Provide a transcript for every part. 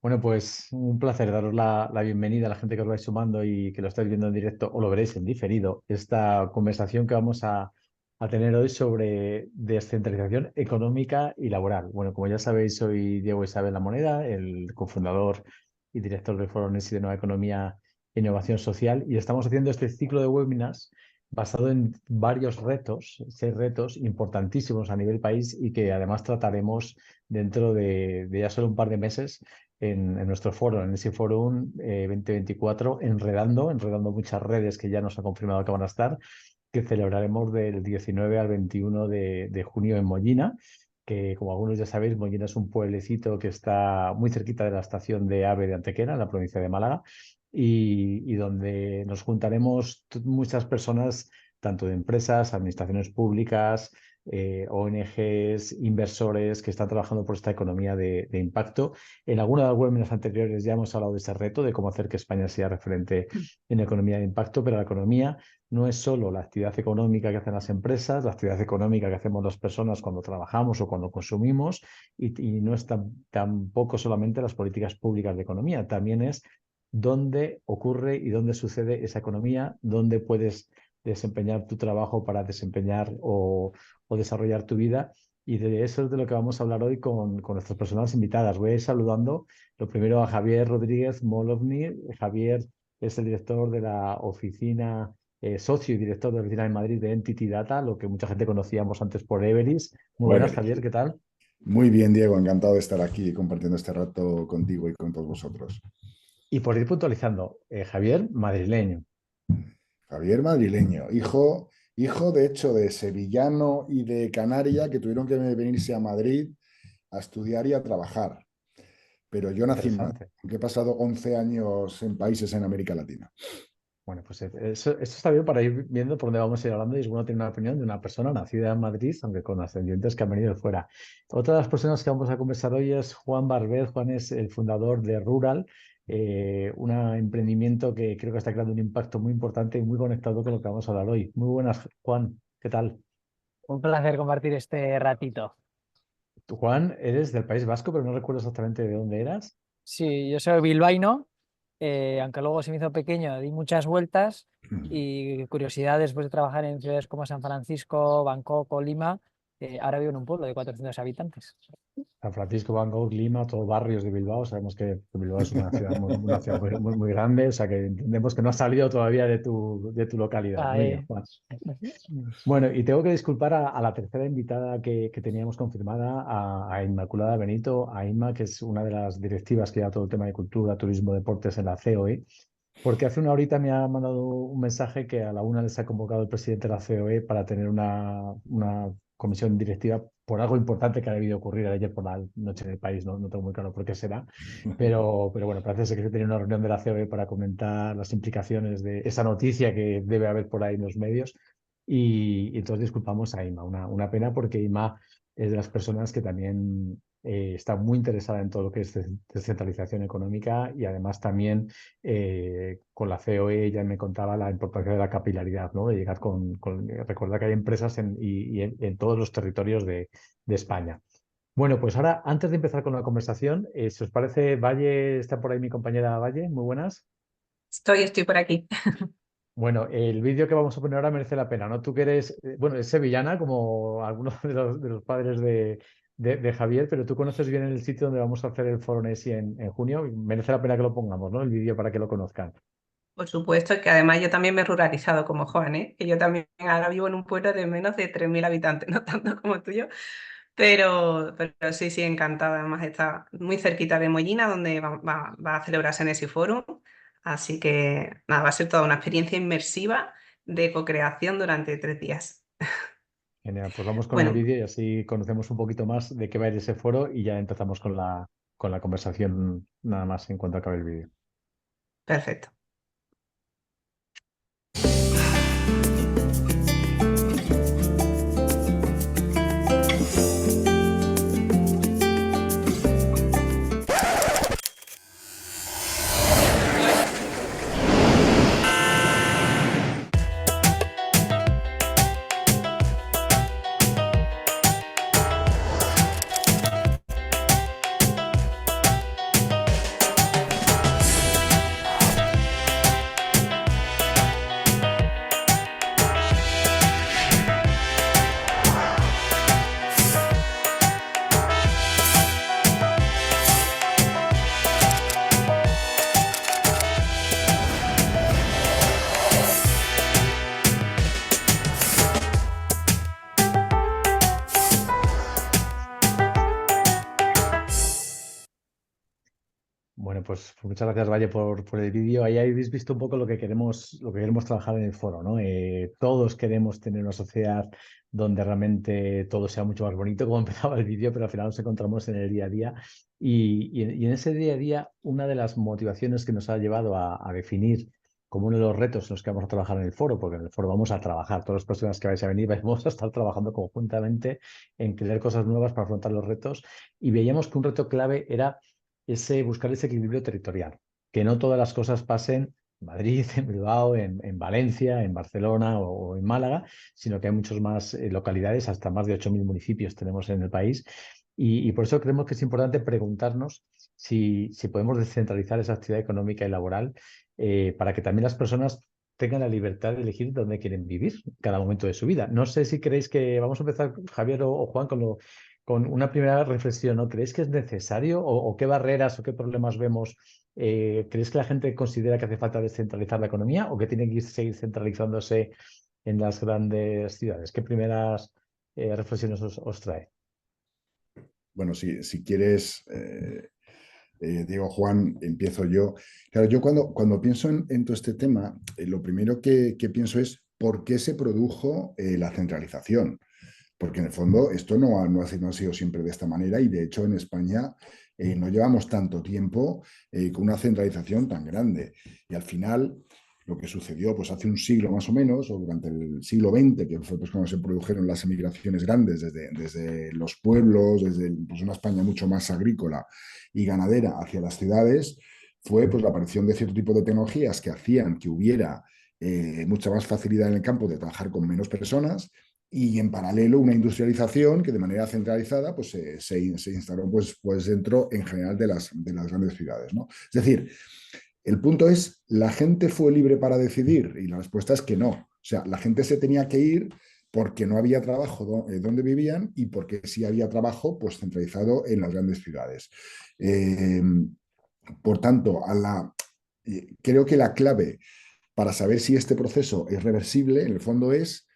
Bueno, pues un placer daros la bienvenida a la gente que os vais sumando y que lo estáis viendo en directo o lo veréis en diferido. Esta conversación que vamos a tener hoy sobre descentralización económica y laboral. Bueno, como ya sabéis, soy Diego Isabel La Moneda, el cofundador y director del Foro Nesi de Nueva Economía e Innovación Social, y estamos haciendo este ciclo de webinars basado en varios retos, 6 retos importantísimos a nivel país y que además trataremos dentro de ya solo un par de meses en nuestro foro, en ese Forum 2024, enredando muchas redes que ya nos ha confirmado que van a estar, que celebraremos del 19 al 21 de junio en Mollina, que como algunos ya sabéis, Mollina es un pueblecito que está muy cerquita de la estación de AVE de Antequera, en la provincia de Málaga, y donde nos juntaremos muchas personas, tanto de empresas, administraciones públicas, ONGs, inversores que están trabajando por esta economía de impacto. En alguna de las webinars anteriores ya hemos hablado de ese reto, de cómo hacer que España sea referente en economía de impacto, pero la economía no es solo la actividad económica que hacen las empresas, la actividad económica que hacemos las personas cuando trabajamos o cuando consumimos, y no es tampoco solamente las políticas públicas de economía, también es dónde ocurre y dónde sucede esa economía, dónde puedes desempeñar tu trabajo para desempeñar o desarrollar tu vida. Y de eso es de lo que vamos a hablar hoy con nuestras personas invitadas. Voy a ir saludando lo primero a Javier Rodríguez Molovny. Javier es el director de la oficina, socio y director de la oficina en Madrid de Entity Data, lo que mucha gente conocíamos antes por Everis. Muy buenas, Bueno, Javier, ¿qué tal? muy bien, Diego, encantado de estar aquí compartiendo este rato contigo y con todos vosotros. Y por ir puntualizando, Javier, madrileño. Javier madrileño, hijo de hecho de sevillano y de Canaria que tuvieron que venirse a Madrid a estudiar y a trabajar. Pero yo nací en Madrid, Interesante. aunque he pasado 11 años en países en América Latina. Bueno, pues eso está bien para ir viendo por dónde vamos a ir hablando y es bueno tener una opinión de una persona nacida en Madrid, aunque con ascendientes que han venido de fuera. Otra de las personas que vamos a conversar hoy es Juan Barber. Juan es el fundador de Rural, un emprendimiento que creo que está creando un impacto muy importante y muy conectado con lo que vamos a hablar hoy. Muy buenas, Juan. ¿Qué tal? Un placer compartir este ratito. Tú, Juan, eres del País Vasco, pero no recuerdo exactamente de dónde eras. Sí, yo soy bilbaíno, aunque luego se me hizo pequeño, di muchas vueltas y curiosidad después de trabajar en ciudades como San Francisco, Bangkok o Lima, ahora vivo en un pueblo de 400 habitantes. San Francisco, Van Gogh, Lima, todos barrios de Bilbao. Sabemos que Bilbao es una ciudad muy grande, o sea que entendemos que no has salido todavía de tu localidad. Muy bien, Ahí. Juan. Bueno, y tengo que disculpar a la tercera invitada que teníamos confirmada, a Inmaculada Benito, a Inma, que es una de las directivas que lleva todo el tema de cultura, turismo, deportes en la COE, porque hace una horita me ha mandado un mensaje que a la una les ha convocado el presidente de la COE para tener una comisión directiva por algo importante que ha debido ocurrir ayer por la noche en el país. No tengo muy claro por qué será, pero bueno, parece ser que se tenía una reunión de la COE para comentar las implicaciones de esa noticia que debe haber por ahí en los medios. Y entonces disculpamos a Ima, una pena porque Ima es de las personas que también está muy interesada en todo lo que es descentralización económica y además también con la COE ella me contaba la importancia de la capilaridad, ¿no? De llegar recordar que hay empresas en todos los territorios de España. Bueno, pues ahora, antes de empezar con la conversación, si os parece, Valle, está por ahí mi compañera Valle, muy buenas. Estoy por aquí. Bueno, el vídeo que vamos a poner ahora merece la pena, ¿no? Tú que eres, bueno, es sevillana, como algunos de los padres de Javier, pero tú conoces bien el sitio donde vamos a hacer el Foro Nesi en junio. Y merece la pena que lo pongamos, ¿no? El vídeo para que lo conozcan. Por supuesto que además yo también me he ruralizado como Juan, ¿eh? Que yo también ahora vivo en un pueblo de menos de 3.000 habitantes, no tanto como el tuyo, pero sí, encantada. Además está muy cerquita de Mollina, donde va a celebrarse en ese foro. Así que nada, va a ser toda una experiencia inmersiva de co-creación durante 3 días. Genial, pues vamos con el Bueno, vídeo y así conocemos un poquito más de qué va a ir ese foro y ya empezamos con la conversación nada más en cuanto acabe el vídeo. perfecto. Bueno, pues muchas gracias, Valle, por el vídeo. Ahí habéis visto un poco lo que queremos trabajar en el foro, ¿no? Todos queremos tener una sociedad donde realmente todo sea mucho más bonito, como empezaba el vídeo, pero al final nos encontramos en el día a día. Y en ese día a día, una de las motivaciones que nos ha llevado a definir como uno de los retos en los que vamos a trabajar en el foro, porque en el foro vamos a trabajar, todas las personas que vais a venir, vamos a estar trabajando conjuntamente en crear cosas nuevas para afrontar los retos. Y veíamos que un reto clave era buscar ese equilibrio territorial, que no todas las cosas pasen en Madrid, en Bilbao, en Valencia, en Barcelona o en Málaga, sino que hay muchas más localidades, hasta más de 8.000 municipios tenemos en el país. Y por eso creemos que es importante preguntarnos si podemos descentralizar esa actividad económica y laboral para que también las personas tengan la libertad de elegir dónde quieren vivir en cada momento de su vida. No sé si creéis que vamos a empezar, Javier o Juan, con una primera reflexión, ¿no? ¿Creéis que es necesario o qué barreras o qué problemas vemos? ¿Creéis que la gente considera que hace falta descentralizar la economía o que tiene que seguir centralizándose en las grandes ciudades? ¿Qué primeras reflexiones os trae? Bueno, si quieres, Diego, Juan, empiezo yo. Claro, yo cuando pienso en todo este tema, lo primero que pienso es por qué se produjo la centralización. Porque en el fondo esto no ha sido siempre de esta manera y de hecho en España no llevamos tanto tiempo con una centralización tan grande. Y al final lo que sucedió pues hace un siglo más o menos, o durante el siglo XX, que fue pues, cuando se produjeron las emigraciones grandes desde los pueblos, desde pues, una España mucho más agrícola y ganadera hacia las ciudades, fue pues, la aparición de cierto tipo de tecnologías que hacían que hubiera mucha más facilidad en el campo de trabajar con menos personas y en paralelo una industrialización que de manera centralizada pues, se instaló pues dentro en general de las grandes ciudades, ¿no? Es decir, el punto es, ¿la gente fue libre para decidir? Y la respuesta es que no. O sea, la gente se tenía que ir porque no había trabajo donde vivían y porque sí había trabajo pues centralizado en las grandes ciudades. Eh, por tanto, creo que la clave para saber si este proceso es reversible, en el fondo, es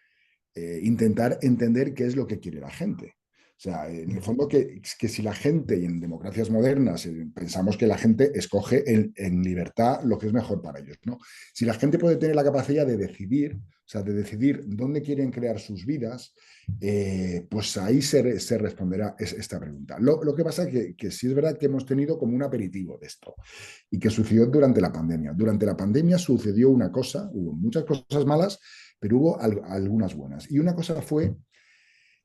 intentar entender qué es lo que quiere la gente. O sea, en el fondo que si la gente, y en democracias modernas, pensamos que la gente escoge en libertad lo que es mejor para ellos, ¿no? Si la gente puede tener la capacidad de decidir, o sea, de decidir dónde quieren crear sus vidas, pues ahí se responderá esta pregunta. Lo que pasa es que sí es verdad que hemos tenido como un aperitivo de esto y que sucedió durante la pandemia. Durante la pandemia sucedió una cosa, hubo muchas cosas malas, pero hubo algunas buenas. Y una cosa fue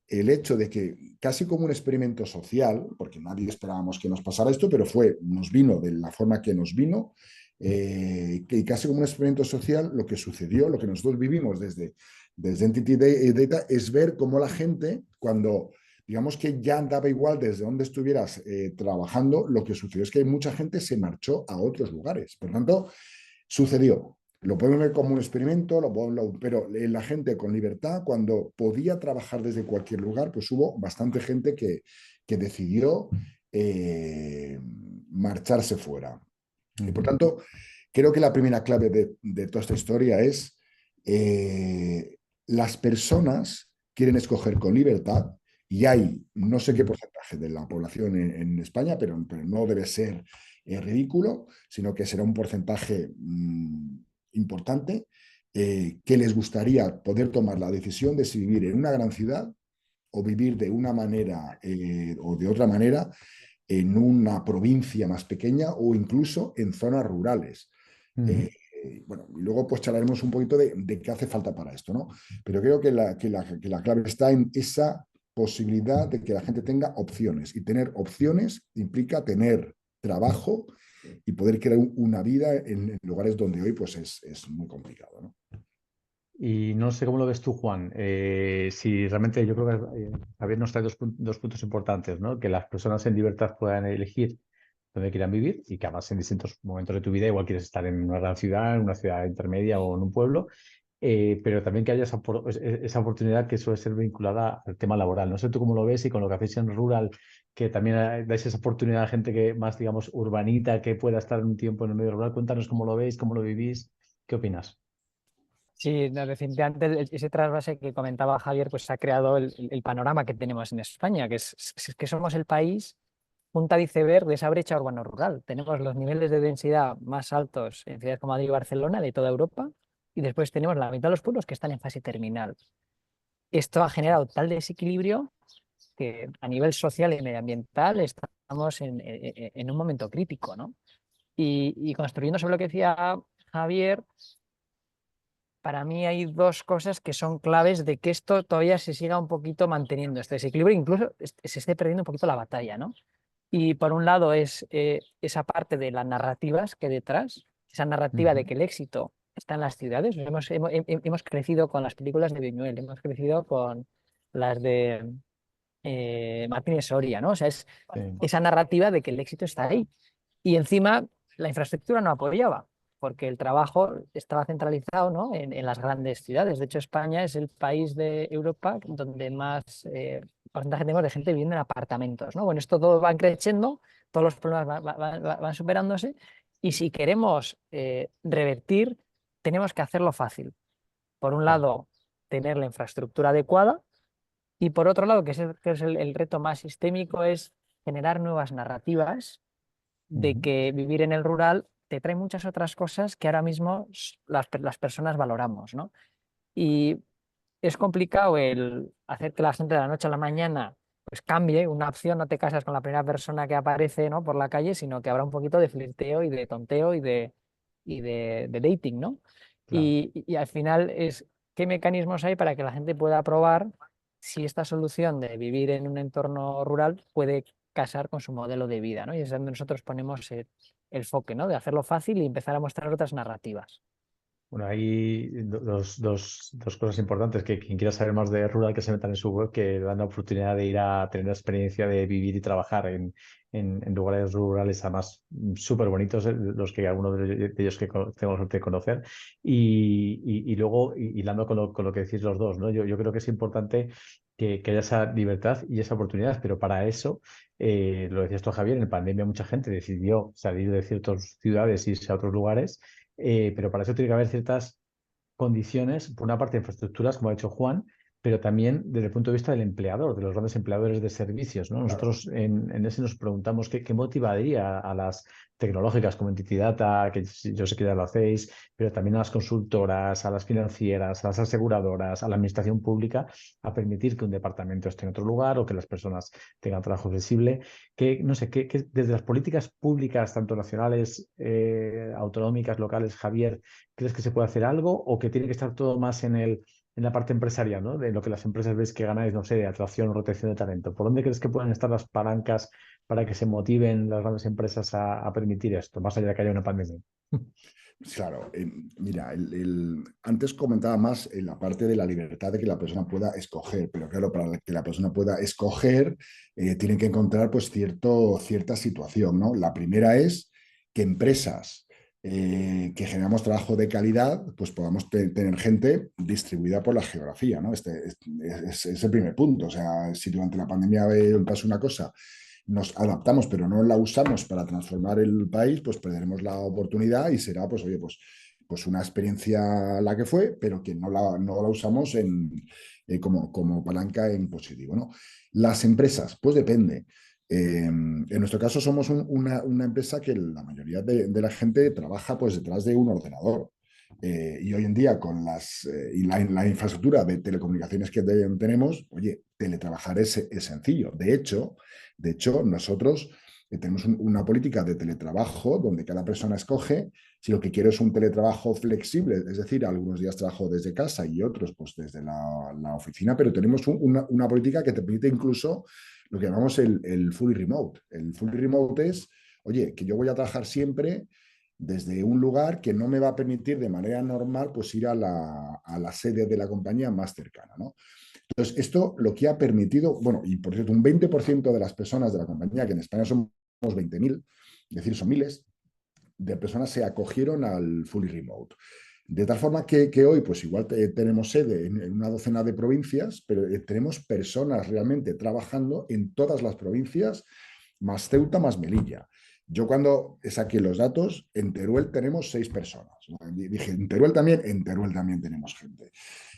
el hecho de que casi como un experimento social, porque nadie esperábamos que nos pasara esto, pero nos vino de la forma que nos vino, que casi como un experimento social, lo que sucedió, lo que nosotros vivimos desde Entity Data, es ver cómo la gente, cuando digamos que ya andaba igual desde donde estuvieras trabajando, lo que sucedió es que mucha gente se marchó a otros lugares. Por tanto, sucedió. Lo podemos ver como un experimento, pero la gente con libertad, cuando podía trabajar desde cualquier lugar, pues hubo bastante gente que decidió marcharse fuera. Y por tanto, creo que la primera clave de toda esta historia es las personas quieren escoger con libertad y hay no sé qué porcentaje de la población en España, pero no debe ser ridículo, sino que será un porcentaje importante que les gustaría poder tomar la decisión de si vivir en una gran ciudad o vivir de una manera o de otra manera en una provincia más pequeña o incluso en zonas rurales. Bueno, y luego pues charlaremos un poquito de qué hace falta para esto, ¿no? Pero creo que la clave está en esa posibilidad de que la gente tenga opciones. Y tener opciones implica tener trabajo y poder crear una vida en lugares donde hoy pues es muy complicado, ¿no? Y no sé cómo lo ves tú, Juan. Si realmente yo creo que Javier nos trae dos puntos importantes, ¿no? Que las personas en libertad puedan elegir dónde quieran vivir y que además en distintos momentos de tu vida igual quieres estar en una gran ciudad, en una ciudad intermedia o en un pueblo, pero también que haya esa oportunidad que suele ser vinculada al tema laboral. No sé tú cómo lo ves y con lo que hacéis en Rural, que también dais esa oportunidad a gente que más, digamos, urbanita, que pueda estar un tiempo en el medio rural. Cuéntanos cómo lo veis, cómo lo vivís, ¿qué opinas? Sí, no, definitivamente ese trasvase que comentaba Javier, pues ha creado el panorama que tenemos en España, que es que somos el país punta de iceberg de esa brecha urbano-rural. Tenemos los niveles de densidad más altos en ciudades como Madrid y Barcelona de toda Europa, y después tenemos la mitad de los pueblos que están en fase terminal. Esto ha generado tal desequilibrio que a nivel social y medioambiental estamos en un momento crítico, ¿no? Y construyendo sobre lo que decía Javier, para mí hay dos cosas que son claves de que esto todavía se siga un poquito manteniendo, este desequilibrio, incluso se esté perdiendo un poquito la batalla, ¿no? Y por un lado es esa parte de las narrativas que hay detrás, esa narrativa de que el éxito está en las ciudades. Hemos crecido con las películas de Buñuel, hemos crecido con las de Martínez Soria, ¿no? O sea, es Sí. esa narrativa de que el éxito está ahí. Y encima la infraestructura no apoyaba, porque el trabajo estaba centralizado, ¿no? en las grandes ciudades. De hecho, España es el país de Europa donde más porcentaje tenemos de gente viviendo en apartamentos, ¿no? Bueno, esto todo va creciendo, todos los problemas van superándose, y si queremos revertir, tenemos que hacerlo fácil. Por un lado, tener la infraestructura adecuada, y por otro lado, que es el reto más sistémico, es generar nuevas narrativas de que vivir en el rural te trae muchas otras cosas que ahora mismo las personas valoramos, ¿no? Y es complicado el hacer que la gente de la noche a la mañana pues cambie una opción. No te casas con la primera persona que aparece, ¿no? por la calle, sino que habrá un poquito de flirteo y de tonteo y de dating, ¿no? Claro. Y al final es qué mecanismos hay para que la gente pueda probar si esta solución de vivir en un entorno rural puede casar con su modelo de vida, ¿no? Y es donde nosotros ponemos el foque, ¿no? De hacerlo fácil y empezar a mostrar otras narrativas. Bueno, hay dos cosas importantes, que quien quiera saber más de Rural, que se metan en su web, que dan la oportunidad de ir a tener la experiencia de vivir y trabajar en lugares rurales, además súper bonitos, los que algunos de ellos que tengo la suerte de conocer. Y luego, hilando con lo que decís los dos, ¿no? Yo creo que es importante que haya esa libertad y esa oportunidad, pero para eso, lo decías tú, Javier, en pandemia mucha gente decidió salir de ciertas ciudades y irse a otros lugares. Pero para eso tiene que haber ciertas condiciones, por una parte infraestructuras, como ha dicho Juan, pero también desde el punto de vista del empleador, de los grandes empleadores de servicios, ¿no? Claro. Nosotros en ese nos preguntamos qué motivaría a las tecnológicas como Entity Data, que yo sé que ya lo hacéis, pero también a las consultoras, a las financieras, a las aseguradoras, a la administración pública, a permitir que un departamento esté en otro lugar o que las personas tengan trabajo flexible. Que, no sé, que desde las políticas públicas, tanto nacionales, autonómicas, locales, Javier, ¿crees que se puede hacer algo o que tiene que estar todo más en la parte empresarial, ¿no? De lo que las empresas ves que ganáis, no sé, de atracción o rotación de talento? ¿Por dónde crees que pueden estar las palancas para que se motiven las grandes empresas a permitir esto, más allá de que haya una pandemia? Claro, mira, antes comentaba más en la parte de la libertad de que la persona pueda escoger, pero claro, para que la persona pueda escoger, tiene que encontrar pues cierta situación, ¿no? La primera es que empresas que generamos trabajo de calidad, pues podamos tener gente distribuida por la geografía, ¿no? Este es el primer punto. O sea, si durante la pandemia pasa una cosa, nos adaptamos, pero no la usamos para transformar el país, pues perderemos la oportunidad y será, pues, oye, pues una experiencia la que fue, pero que no la usamos como palanca en positivo, ¿no? Las empresas, pues depende. En nuestro caso somos una empresa que la mayoría de la gente trabaja pues detrás de un ordenador. Y hoy en día con la infraestructura de telecomunicaciones que tenemos, oye, teletrabajar es sencillo. De hecho, nosotros tenemos una política de teletrabajo donde cada persona escoge si lo que quiere es un teletrabajo flexible, es decir, algunos días trabajo desde casa y otros pues desde la oficina, pero tenemos una política que te permite incluso lo que llamamos el fully remote. El fully remote es, oye, que yo voy a trabajar siempre desde un lugar que no me va a permitir de manera normal pues ir a la sede de la compañía más cercana, ¿no? Entonces, esto lo que ha permitido, bueno, y por cierto, un 20% de las personas de la compañía, que en España somos 20.000, es decir, son miles de personas, se acogieron al fully remote. De tal forma que hoy, pues igual tenemos sede en una docena de provincias, pero tenemos personas realmente trabajando en todas las provincias, más Ceuta, más Melilla. Yo cuando saqué los datos, en Teruel tenemos 6 personas. Dije, en Teruel también tenemos gente.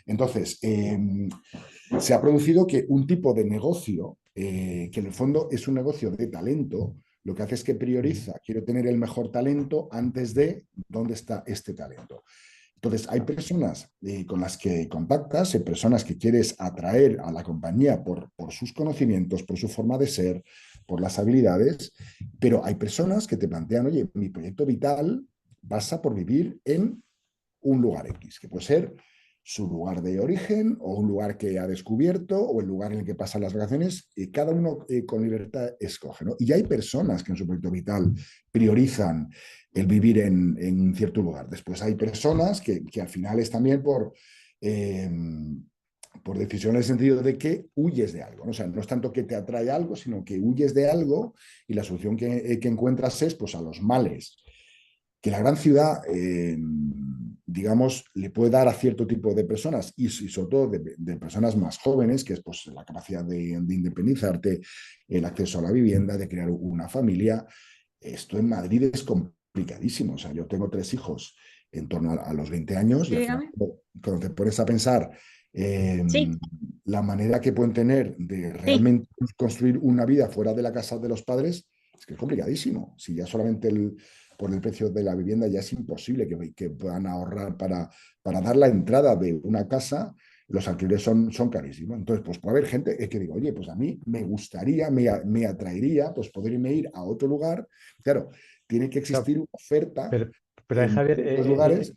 Entonces, se ha producido que un tipo de negocio que en el fondo es un negocio de talento. Lo que hace es que prioriza, quiero tener el mejor talento antes de dónde está este talento. Entonces, hay personas con las que contactas, hay personas que quieres atraer a la compañía por sus conocimientos, por su forma de ser, por las habilidades, pero hay personas que te plantean, oye, mi proyecto vital pasa por vivir en un lugar X, que puede ser su lugar de origen o un lugar que ha descubierto o el lugar en el que pasan las vacaciones, y cada uno con libertad escoge, ¿no? Y hay personas que en su proyecto vital priorizan el vivir en cierto lugar. Después hay personas que al final es también eh, por decisión en el sentido de que huyes de algo, ¿no? O sea, no es tanto que te atrae algo, sino que huyes de algo y la solución que encuentras es pues, a los males que la gran ciudad, digamos, le puede dar a cierto tipo de personas y sobre todo de personas más jóvenes, que es pues, la capacidad de independizarte, el acceso a la vivienda, de crear una familia. Esto en Madrid es complicadísimo. O sea, yo tengo 3 hijos en torno a los 20 años Sí, y al final, dígame. cuando te pones a pensar Sí, la manera que pueden tener de sí. realmente construir una vida fuera de la casa de los padres, es que es complicadísimo. Si ya solamente por el precio de la vivienda ya es imposible que puedan ahorrar para dar la entrada de una casa, los alquileres son carísimos. Entonces, pues puede haber gente que diga, oye, pues a mí me gustaría, me atraería, pues poderme ir a otro lugar. Claro, tiene que Claro, existir una oferta pero en Javier, los lugares.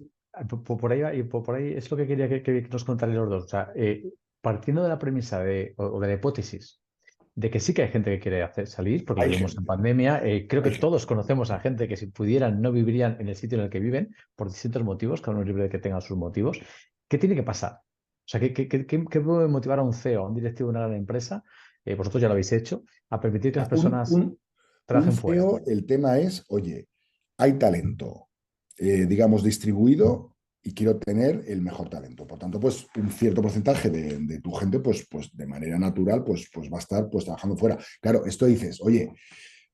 por ahí, por ahí es lo que quería que nos contarais los dos. O sea, partiendo de la premisa o de la hipótesis de que sí que hay gente que quiere hacer salir, porque lo Hay vimos en gente, pandemia, creo que hay gente. todos conocemos a gente que si pudieran no vivirían en el sitio en el que viven por distintos motivos, cada uno es libre de que tenga sus motivos. ¿Qué tiene que pasar? O sea, ¿qué puede motivar a un CEO, a un directivo de una gran empresa, vosotros ya lo habéis hecho, a permitir que las Un, personas un, un trabajen fuera? CEO, el tema es, oye, hay talento, digamos, distribuido y quiero tener el mejor talento. Por tanto, pues un cierto porcentaje de tu gente, pues de manera natural, pues va a estar pues trabajando fuera. Claro, esto dices, oye,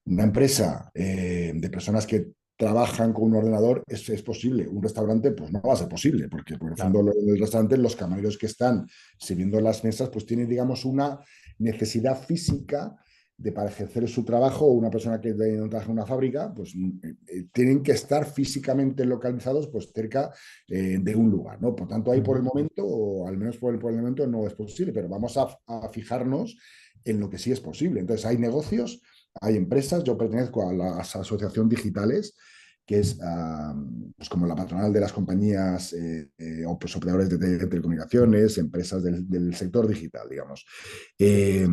una empresa de personas que trabajan con un ordenador es posible. Un restaurante, pues no va a ser posible, porque por el fondo Claro. del restaurante, los camareros que están sirviendo las mesas, pues tienen, digamos, una necesidad física de para ejercer su trabajo, o una persona que trabaja en una fábrica, pues tienen que estar físicamente localizados pues cerca de un lugar, ¿no? Por tanto, ahí por el Ujú. momento, o al menos por el momento, no es posible, pero vamos a fijarnos en lo que sí es posible. Entonces, hay negocios, hay empresas, yo pertenezco a las asociaciones digitales, que es pues como la patronal de las compañías o pues operadores de telecomunicaciones, empresas del sector digital, digamos. Eh,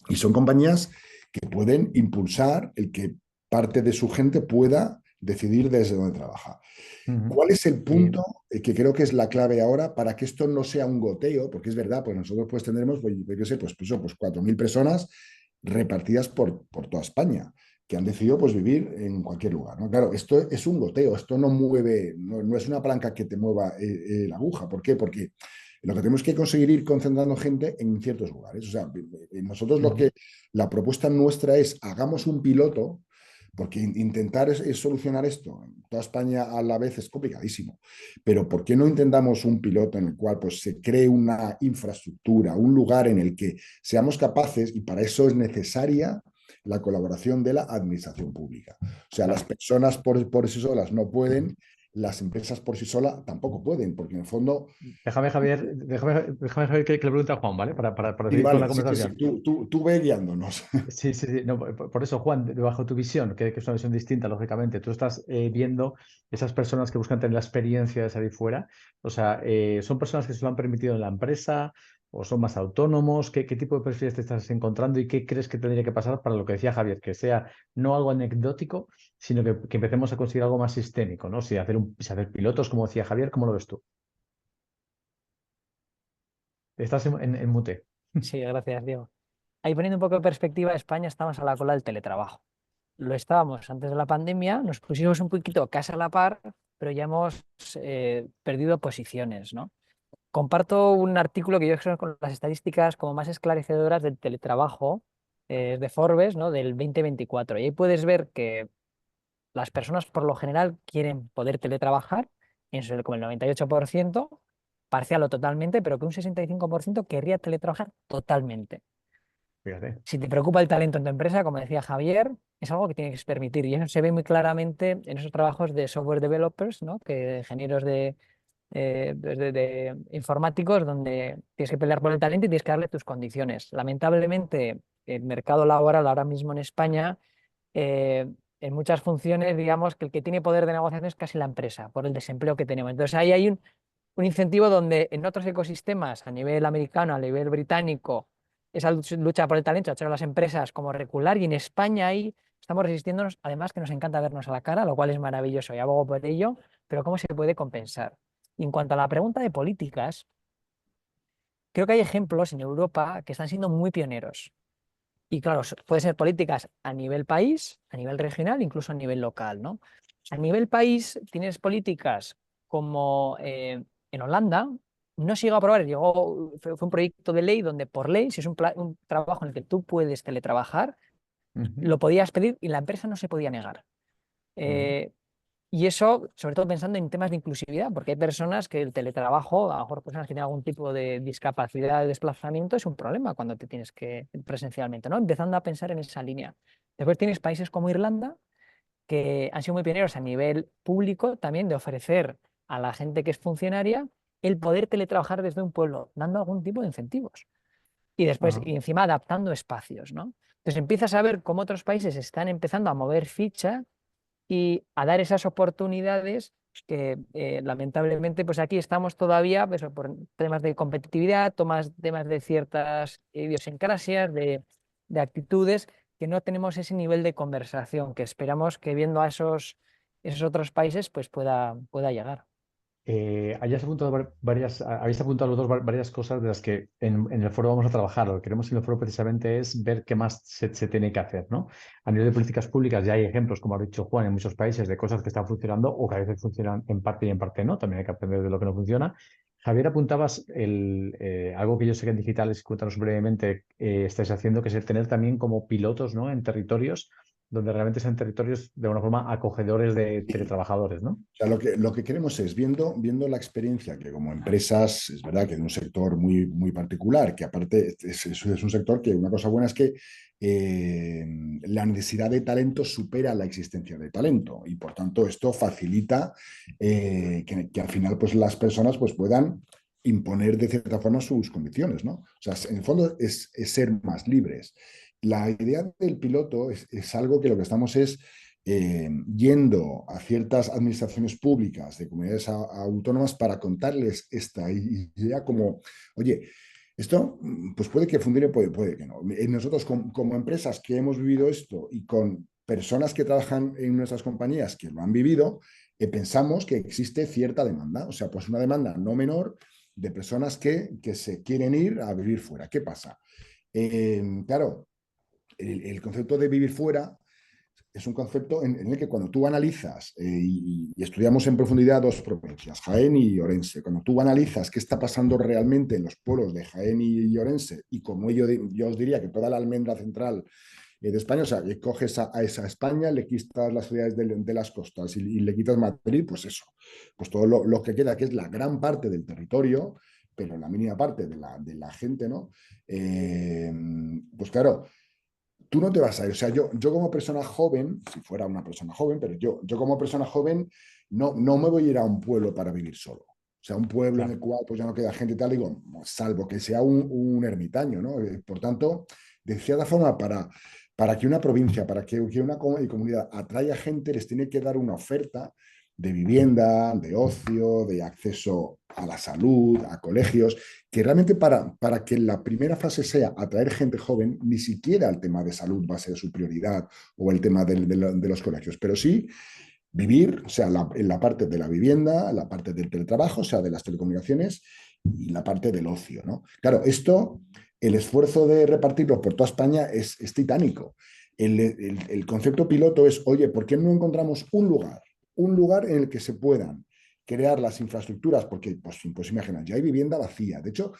y son compañías que pueden impulsar el que parte de su gente pueda decidir desde dónde trabaja. Ujú. ¿Cuál es el Y, punto que creo que es la clave ahora para que esto no sea un goteo? Porque es verdad, pues nosotros pues tendremos, pues, yo qué sé, pues 4.000 personas repartidas por toda España que han decidido pues vivir en cualquier lugar, ¿no? Claro, esto es un goteo, esto no mueve, no es una palanca que te mueva la aguja. ¿Por qué? Porque lo que tenemos que conseguir ir concentrando gente en ciertos lugares. O sea, nosotros ujú. la propuesta nuestra es hagamos un piloto, porque intentar es solucionar esto en toda España a la vez es complicadísimo. Pero ¿por qué no intentamos un piloto en el cual pues, se cree una infraestructura, un lugar en el que seamos capaces, y para eso es necesaria la colaboración de la administración pública? O sea, las Claro. personas por sí solas no pueden, las empresas por sí solas tampoco pueden, porque en el fondo. Déjame, Javier, que le pregunte a Juan, ¿vale? Para Sí, seguir con la vale, sí, sí, sí, conversación. tú ve guiándonos. Sí, sí, sí. No, por eso, Juan, bajo tu visión, que es una visión distinta, lógicamente, tú estás viendo esas personas que buscan tener la experiencia de salir fuera. O sea, ¿son personas que se lo han permitido en la empresa o son más autónomos? ¿Qué tipo de perfiles te estás encontrando y qué crees que tendría que pasar para lo que decía Javier, que sea no algo anecdótico, sino que empecemos a conseguir algo más sistémico, ¿no? Si hacer pilotos, como decía Javier, ¿cómo lo ves tú? Estás en mute. Sí, gracias, Diego. Ahí poniendo un poco de perspectiva, España estamos a la cola del teletrabajo. Lo estábamos antes de la pandemia, nos pusimos un poquito casa a la par, pero ya hemos perdido posiciones, ¿no? Comparto un artículo que yo creo con las estadísticas como más esclarecedoras del teletrabajo de Forbes, ¿no? Del 2024. Y ahí puedes ver que las personas por lo general quieren poder teletrabajar, como el 98%, parcial o totalmente, pero que un 65% querría teletrabajar totalmente. Fíjate. Si te preocupa el talento en tu empresa, como decía Javier, es algo que tienes que permitir. Y eso se ve muy claramente en esos trabajos de software developers, ¿no? Que ingenieros de informáticos, donde tienes que pelear por el talento y tienes que darle tus condiciones. Lamentablemente, el mercado laboral ahora mismo en España, eh, en muchas funciones, digamos que el que tiene poder de negociación es casi la empresa, por el desempleo que tenemos. Entonces ahí hay un incentivo donde en otros ecosistemas, a nivel americano, a nivel británico, esa lucha por el talento ha hecho a las empresas como recular, y en España ahí estamos resistiéndonos, además que nos encanta vernos a la cara, lo cual es maravilloso y abogo por ello, pero ¿cómo se puede compensar? Y en cuanto a la pregunta de políticas, creo que hay ejemplos en Europa que están siendo muy pioneros. Y claro, pueden ser políticas a nivel país, a nivel regional, incluso a nivel local, ¿no? A nivel país tienes políticas como en Holanda, no se llegó a aprobar, fue un proyecto de ley donde por ley, si es un trabajo en el que tú puedes teletrabajar, Ujú, lo podías pedir y la empresa no se podía negar. ujú. Eh, y eso, sobre todo pensando en temas de inclusividad, porque hay personas que el teletrabajo, a lo mejor personas que tienen algún tipo de discapacidad de desplazamiento, es un problema cuando te tienes que ir presencialmente, ¿no? Empezando a pensar en esa línea. Después tienes países como Irlanda, que han sido muy pioneros a nivel público también de ofrecer a la gente que es funcionaria el poder teletrabajar desde un pueblo, dando algún tipo de incentivos. Y después, Ajá. y encima adaptando espacios, ¿no? Entonces empiezas a ver cómo otros países están empezando a mover ficha y a dar esas oportunidades que lamentablemente pues aquí estamos todavía pues, por temas de competitividad, temas de ciertas idiosincrasias, de actitudes, que no tenemos ese nivel de conversación que esperamos que viendo a esos otros países pues pueda llegar. Habéis apuntado los dos varias cosas de las que en el foro vamos a trabajar. Lo que queremos en el foro precisamente es ver qué más se tiene que hacer, ¿no? A nivel de políticas públicas ya hay ejemplos, como ha dicho Juan, en muchos países de cosas que están funcionando o que a veces funcionan en parte y en parte no. También hay que aprender de lo que no funciona. Javier, apuntabas algo que yo sé que en Digitales, cuéntanos brevemente, estáis haciendo, que es el tener también como pilotos, ¿no? En territorios donde realmente sean territorios de alguna forma acogedores de teletrabajadores, ¿no? O sea, lo que queremos es, viendo la experiencia que como empresas, es verdad que es un sector muy particular, que aparte es un sector que una cosa buena es que la necesidad de talento supera la existencia de talento y por tanto esto facilita que al final pues, las personas pues, puedan imponer de cierta forma sus condiciones, ¿no? O sea, en el fondo es ser más libres. La idea del piloto es algo que lo que estamos es yendo a ciertas administraciones públicas de comunidades autónomas para contarles esta idea como, oye, esto pues puede que funcione, puede que no. Nosotros como empresas que hemos vivido esto y con personas que trabajan en nuestras compañías que lo han vivido, pensamos que existe cierta demanda, o sea, pues una demanda no menor de personas que se quieren ir a vivir fuera. ¿Qué pasa? Claro, el concepto de vivir fuera es un concepto en el que cuando tú analizas, y estudiamos en profundidad dos provincias, Jaén y Orense, cuando tú analizas qué está pasando realmente en los pueblos de Jaén y Orense, y como yo os diría que toda la almendra central de España, o sea, que coges a esa España, le quitas las ciudades de las costas y le quitas Madrid, pues eso, pues todo lo que queda, que es la gran parte del territorio, pero la mínima parte de la gente, ¿no? Pues claro, tú no te vas a ir. O sea, yo como persona joven, si fuera una persona joven, pero yo como persona joven no me voy a ir a un pueblo para vivir solo. O sea, un pueblo en el Claro. cual pues ya no queda gente y tal, digo, salvo que sea un ermitaño, ¿no? Por tanto, de cierta forma, para que una provincia, para que una comunidad atraiga gente, les tiene que dar una oferta de vivienda, de ocio, de acceso a la salud, a colegios, que realmente para que la primera fase sea atraer gente joven, ni siquiera el tema de salud va a ser su prioridad o el tema de los colegios, pero sí vivir, o sea, en la parte de la vivienda, la parte del teletrabajo, o sea, de las telecomunicaciones y la parte del ocio, ¿no? Claro, esto, el esfuerzo de repartirlo por toda España es titánico. El concepto piloto es, oye, ¿por qué no encontramos un lugar en el que se puedan crear las infraestructuras? Porque, pues imagina, ya hay vivienda vacía. De hecho,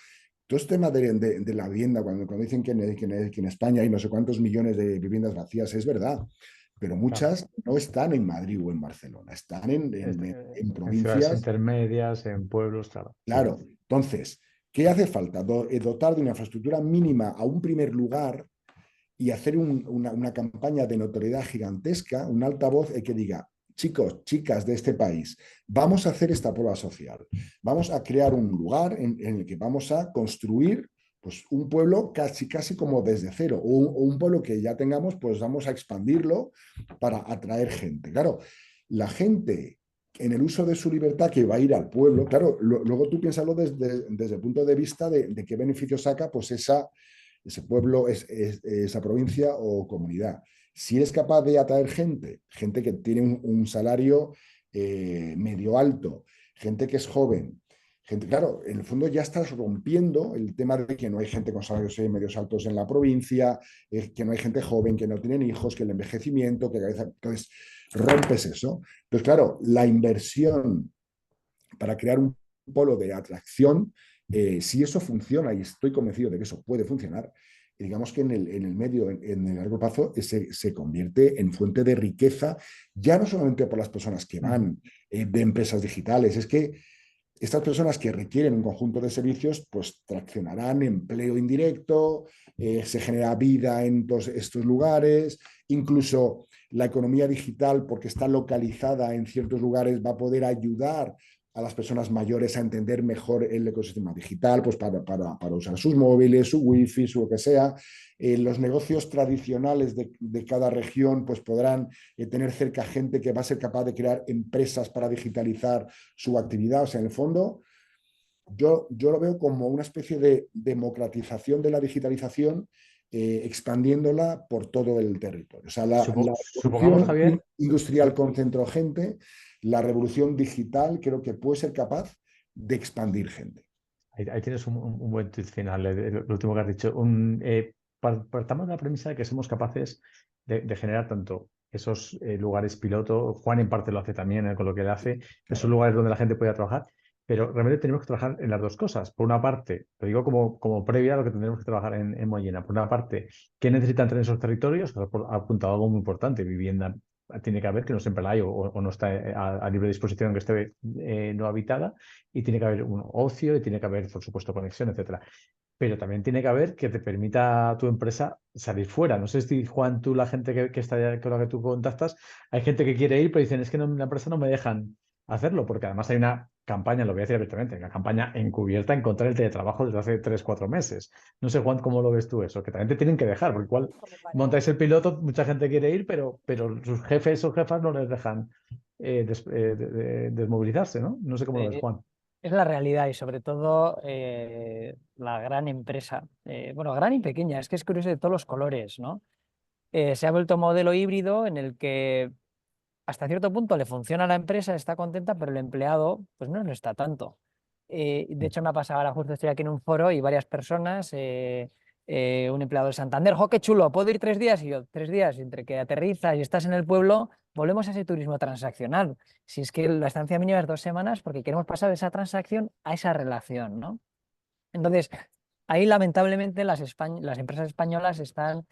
todo este tema de la vivienda, cuando dicen que en España hay no sé cuántos millones de viviendas vacías, es verdad, pero Claro. muchas no están en Madrid o en Barcelona, están en, Este, en, en en ciudades provincias. intermedias, en pueblos, claro. Sí, Claro, entonces, ¿qué hace falta? Dotar de una infraestructura mínima a un primer lugar y hacer una campaña de notoriedad gigantesca, un altavoz que diga, chicos, chicas de este país, vamos a hacer esta prueba social, vamos a crear un lugar en el que vamos a construir pues, un pueblo casi como desde cero, o un pueblo que ya tengamos, pues vamos a expandirlo para atraer gente. Claro, la gente en el uso de su libertad que va a ir al pueblo, claro, luego tú piénsalo desde el punto de vista de qué beneficio saca pues ese pueblo, esa provincia o comunidad. Si eres capaz de atraer gente que tiene un salario medio alto, gente que es joven, gente, claro, en el fondo ya estás rompiendo el tema de que no hay gente con salarios medios altos en la provincia, que no hay gente joven, que no tienen hijos, que el envejecimiento, que entonces rompes eso. Entonces, claro, la inversión para crear un polo de atracción, si eso funciona, y estoy convencido de que eso puede funcionar, digamos que en el medio, en el largo plazo, se convierte en fuente de riqueza, ya no solamente por las personas que van de empresas digitales, es que estas personas que requieren un conjunto de servicios, pues traccionarán empleo indirecto, se genera vida en todos estos lugares, incluso la economía digital, porque está localizada en ciertos lugares, va a poder ayudar a las personas mayores a entender mejor el ecosistema digital, pues para usar sus móviles, su wifi, su lo que sea. Los negocios tradicionales de cada región pues podrán tener cerca gente que va a ser capaz de crear empresas para digitalizar su actividad. O sea, en el fondo, yo lo veo como una especie de democratización de la digitalización, expandiéndola por todo el territorio. O sea, la Supongamos, Javier, industrial concentró gente, la revolución digital creo que puede ser capaz de expandir gente. ahí tienes un buen tweet final, lo último que has dicho. Partamos de la premisa de que somos capaces de generar tanto esos lugares piloto, Juan en parte lo hace también con lo que él hace, esos lugares donde la gente pueda trabajar, pero realmente tenemos que trabajar en las dos cosas. Por una parte, lo digo como previa a lo que tendremos que trabajar en Mollena, por una parte, ¿qué necesitan tener esos territorios? Ha apuntado algo muy importante, vivienda tiene que haber, que no siempre la hay o no está a libre disposición, que esté no habitada, y tiene que haber un ocio y tiene que haber, por supuesto, conexión, etcétera. Pero también tiene que haber que te permita a tu empresa salir fuera. No sé si, Juan, tú, la gente que está con la que tú contactas, hay gente que quiere ir, pero dicen, es que en la empresa no me dejan hacerlo, porque además hay una campaña, lo voy a decir abiertamente, una campaña encubierta en contra del teletrabajo desde hace 3-4 meses. No sé, Juan, cómo lo ves tú eso, que también te tienen que dejar, porque igual montáis el piloto, mucha gente quiere ir, pero sus jefes o jefas no les dejan desmovilizarse, ¿no? No sé cómo lo ves, Juan. Es la realidad y sobre todo la gran empresa, bueno, gran y pequeña, es que es curioso de todos los colores, ¿no? Se ha vuelto modelo híbrido en el que hasta cierto punto le funciona a la empresa, está contenta, pero el empleado pues no lo está tanto. De hecho, me ha pasado ahora, justo estoy aquí en un foro y varias personas, un empleado de Santander, ¡jo, qué chulo! ¿Puedo ir 3 días? Y yo, 3 días, entre que aterrizas y estás en el pueblo, volvemos a ese turismo transaccional. Si es que la estancia mínima es 2 semanas porque queremos pasar de esa transacción a esa relación, ¿no? Entonces, ahí lamentablemente las empresas españolas están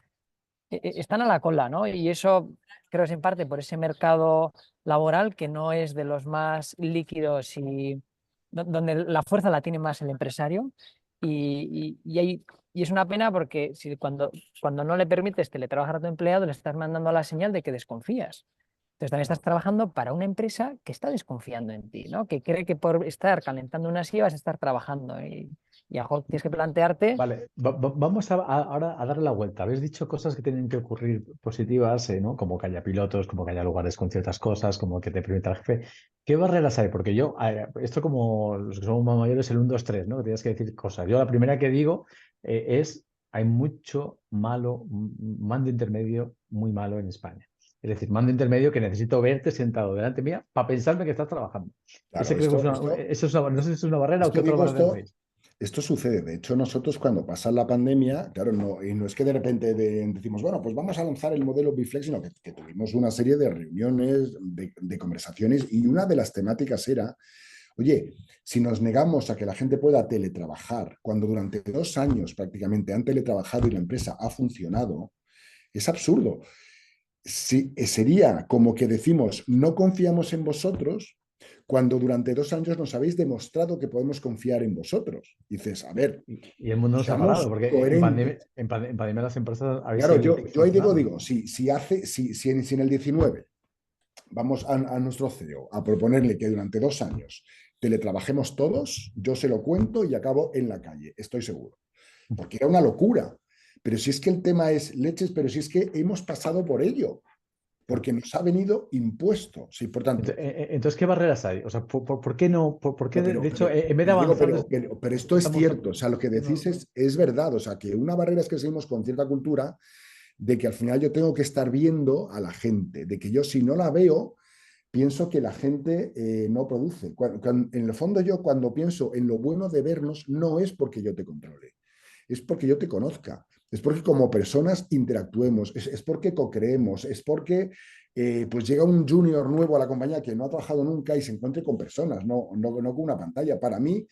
a la cola, ¿no? Y eso creo es en parte por ese mercado laboral que no es de los más líquidos y donde la fuerza la tiene más el empresario. Y es una pena porque cuando no le permites teletrabajar a tu empleado, le estás mandando la señal de que desconfías. Entonces también estás trabajando para una empresa que está desconfiando en ti, ¿no? Que cree que por estar calentando una silla vas a estar trabajando. Y a lo tienes que plantearte. Vale, vamos ahora a darle la vuelta. Habéis dicho cosas que tienen que ocurrir positivas, ¿no? Como que haya pilotos, como que haya lugares con ciertas cosas, como que te permita el jefe. ¿Qué barreras hay? Porque yo, esto como los que somos más mayores, el 1, 2, 3, ¿no? Que tienes que decir cosas. Yo la primera que digo hay mucho mando intermedio muy malo en España. Es decir, mando intermedio que necesito verte sentado delante mía para pensarme que estás trabajando. Claro, Ese creo que no sé si es una barrera o qué otra barrera veis. Esto sucede. De hecho, nosotros cuando pasa la pandemia, claro, y no es que de repente decimos, bueno, pues vamos a lanzar el modelo Biflex, sino que tuvimos una serie de reuniones, de conversaciones, y una de las temáticas era, oye, si nos negamos a que la gente pueda teletrabajar, cuando durante 2 años prácticamente han teletrabajado y la empresa ha funcionado, es absurdo. Sería como que decimos, no confiamos en vosotros, cuando durante 2 años nos habéis demostrado que podemos confiar en vosotros. Dices, a ver, Y el mundo nos ha seamos parado, porque coherentes. en pandemia las empresas habéis Claro, seguido yo ahí funcionando. digo, si en el 19 vamos a nuestro CEO a proponerle que durante 2 años teletrabajemos todos, yo se lo cuento y acabo en la calle, estoy seguro. Porque era una locura. Pero si es que el tema es leches, pero si es que hemos pasado por ello, porque nos ha venido impuesto. Sí, por tanto, Entonces, ¿qué barreras hay? O sea, ¿por qué no? ¿Por qué, no, de hecho, en vez de Diego, avanzar, pero esto es estamos... cierto. O sea, lo que decís no, es verdad. O sea, que una barrera es que seguimos con cierta cultura de que al final yo tengo que estar viendo a la gente, de que yo si no la veo, pienso que la gente no produce. En el fondo yo cuando pienso en lo bueno de vernos, no es porque yo te controle, es porque yo te conozca, es porque como personas interactuemos, es porque co-creemos, es porque pues llega un junior nuevo a la compañía que no ha trabajado nunca y se encuentre con personas, no con una pantalla. Para mí,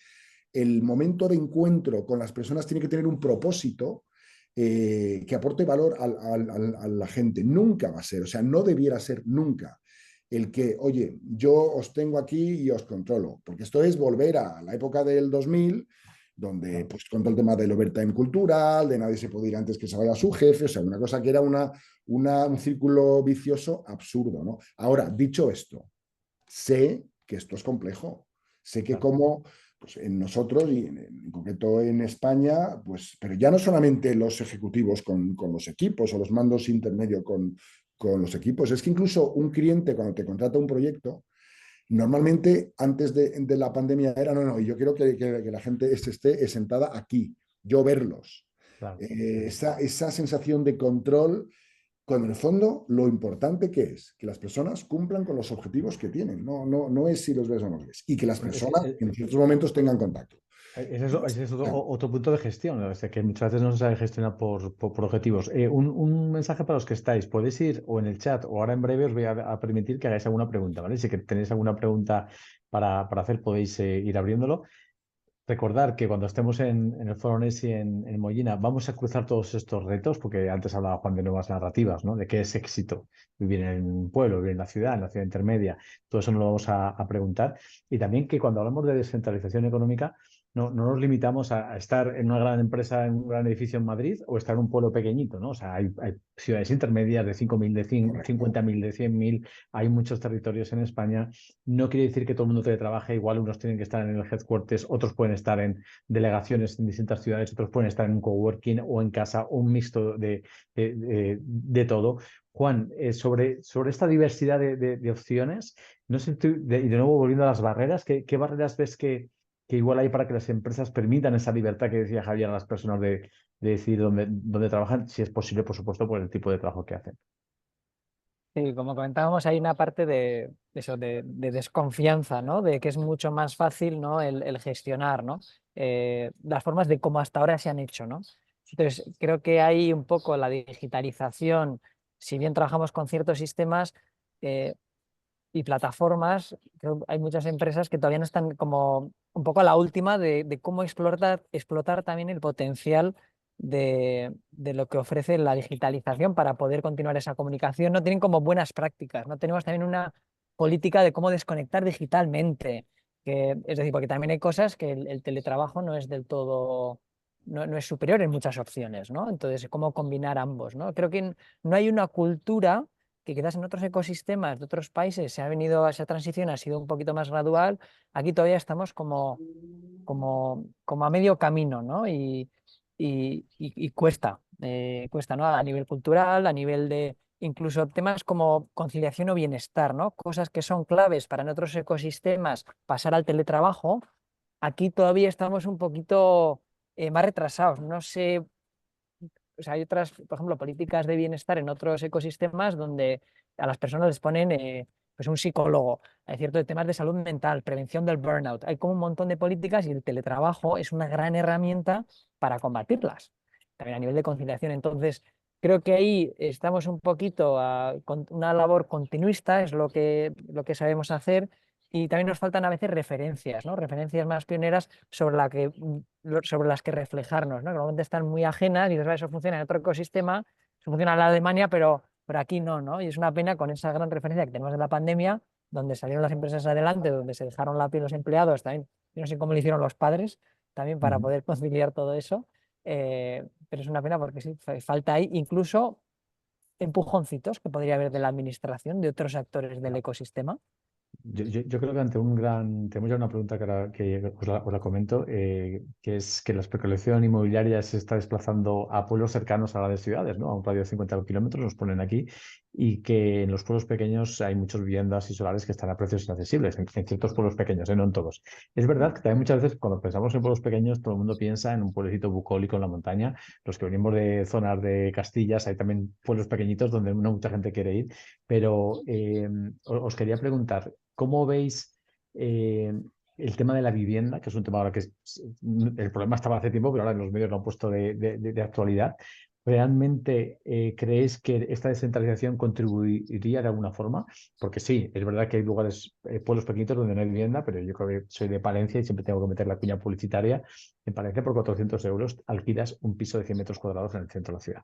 el momento de encuentro con las personas tiene que tener un propósito que aporte valor a la gente. Nunca va a ser, o sea, no debiera ser nunca el que, oye, yo os tengo aquí y os controlo, porque esto es volver a la época del 2000, donde pues con todo el tema del overtime cultural, de nadie se puede ir antes que se vaya su jefe, o sea, una cosa que era un círculo vicioso absurdo, ¿no? Ahora, dicho esto, sé que esto es complejo, sé que como pues en nosotros y en concreto en España, pues, pero ya no solamente los ejecutivos con los equipos o los mandos intermedios con los equipos, es que incluso un cliente cuando te contrata un proyecto, normalmente antes de la pandemia era, no, y yo quiero que la gente esté sentada aquí, yo verlos. claro. Esa sensación de control, cuando en el fondo lo importante que es que las personas cumplan con los objetivos que tienen, no es si los ves o no los ves, y que las personas en ciertos momentos tengan contacto. Ese es otro punto de gestión, ¿no? O sea, que muchas veces no se sabe gestionar por objetivos. Un mensaje para los que estáis, podéis ir o en el chat o ahora en breve os voy a permitir que hagáis alguna pregunta, ¿vale? Si que tenéis alguna pregunta para hacer podéis ir abriéndolo. Recordar que cuando estemos en el Foro Nesi en Mollina vamos a cruzar todos estos retos, porque antes hablaba Juan de nuevas narrativas, ¿no? De qué es éxito, vivir en un pueblo, vivir en la ciudad intermedia, todo eso nos lo vamos a preguntar. Y también que cuando hablamos de descentralización económica, no nos limitamos a estar en una gran empresa, en un gran edificio en Madrid o estar en un pueblo pequeñito, ¿no? O sea, hay ciudades intermedias de 5.000, de 50.000, de 100.000, hay muchos territorios en España. No quiere decir que todo el mundo teletrabaje, igual unos tienen que estar en el headquarters, otros pueden estar en delegaciones en distintas ciudades, otros pueden estar en un coworking o en casa, o un mixto de todo. Juan, sobre esta diversidad de opciones, no sé, y de nuevo volviendo a las barreras, ¿qué barreras ves que igual hay para que las empresas permitan esa libertad que decía Javier a las personas de decidir dónde trabajan, si es posible, por supuesto, por el tipo de trabajo que hacen? Sí, como comentábamos, hay una parte de eso, de desconfianza, ¿no? De que es mucho más fácil, ¿no? El gestionar, ¿no? Las formas de cómo hasta ahora se han hecho, ¿no? Entonces, creo que hay un poco la digitalización, si bien trabajamos con ciertos sistemas y plataformas, creo que hay muchas empresas que todavía no están como un poco a la última de cómo explotar también el potencial de lo que ofrece la digitalización para poder continuar esa comunicación. No tienen como buenas prácticas, no tenemos también una política de cómo desconectar digitalmente. Es decir, porque también hay cosas que el teletrabajo no es del todo, no es superior en muchas opciones, ¿no? Entonces, cómo combinar ambos, ¿no? Creo que no hay una cultura que quizás en otros ecosistemas de otros países esa transición ha sido un poquito más gradual. Aquí todavía estamos como a medio camino, ¿no? Y cuesta, ¿no? A nivel cultural, a nivel de incluso temas como conciliación o bienestar, ¿no? Cosas que son claves para en otros ecosistemas pasar al teletrabajo. Aquí todavía estamos un poquito más retrasados. No sé, o sea, hay otras, por ejemplo, políticas de bienestar en otros ecosistemas donde a las personas les ponen pues un psicólogo, hay ciertos temas de salud mental, prevención del burnout. Hay como un montón de políticas y el teletrabajo es una gran herramienta para combatirlas. También a nivel de conciliación. Entonces, creo que ahí estamos un poquito con una labor continuista, es lo que sabemos hacer. Y también nos faltan a veces referencias, ¿no? Referencias más pioneras sobre las que reflejarnos, ¿no? Que normalmente están muy ajenas y eso funciona en otro ecosistema, eso funciona en la Alemania, pero aquí no, ¿no? Y es una pena con esa gran referencia que tenemos de la pandemia, donde salieron las empresas adelante, donde se dejaron la piel los empleados, también, yo no sé cómo lo hicieron los padres, también para poder conciliar todo eso, pero es una pena porque sí, falta ahí incluso empujoncitos que podría haber de la administración, de otros actores del ecosistema. Yo creo que ante un gran... Tenemos ya una pregunta que os la comento, que es que la especulación inmobiliaria se está desplazando a pueblos cercanos a las de ciudades, ¿no? A un radio de 50 kilómetros nos ponen aquí, y que en los pueblos pequeños hay muchas viviendas y solares que están a precios inaccesibles, en ciertos pueblos pequeños, no en todos. Es verdad que también muchas veces cuando pensamos en pueblos pequeños, todo el mundo piensa en un pueblecito bucólico en la montaña. Los que venimos de zonas de Castillas, hay también pueblos pequeñitos donde no mucha gente quiere ir, pero os quería preguntar, ¿cómo veis el tema de la vivienda, que es un tema ahora el problema estaba hace tiempo, pero ahora en los medios lo han puesto de actualidad? ¿Realmente creéis que esta descentralización contribuiría de alguna forma? Porque sí, es verdad que hay lugares, pueblos pequeñitos donde no hay vivienda, pero yo creo que soy de Palencia y siempre tengo que meter la cuña publicitaria. En Palencia por 400 euros alquilas un piso de 100 metros cuadrados en el centro de la ciudad,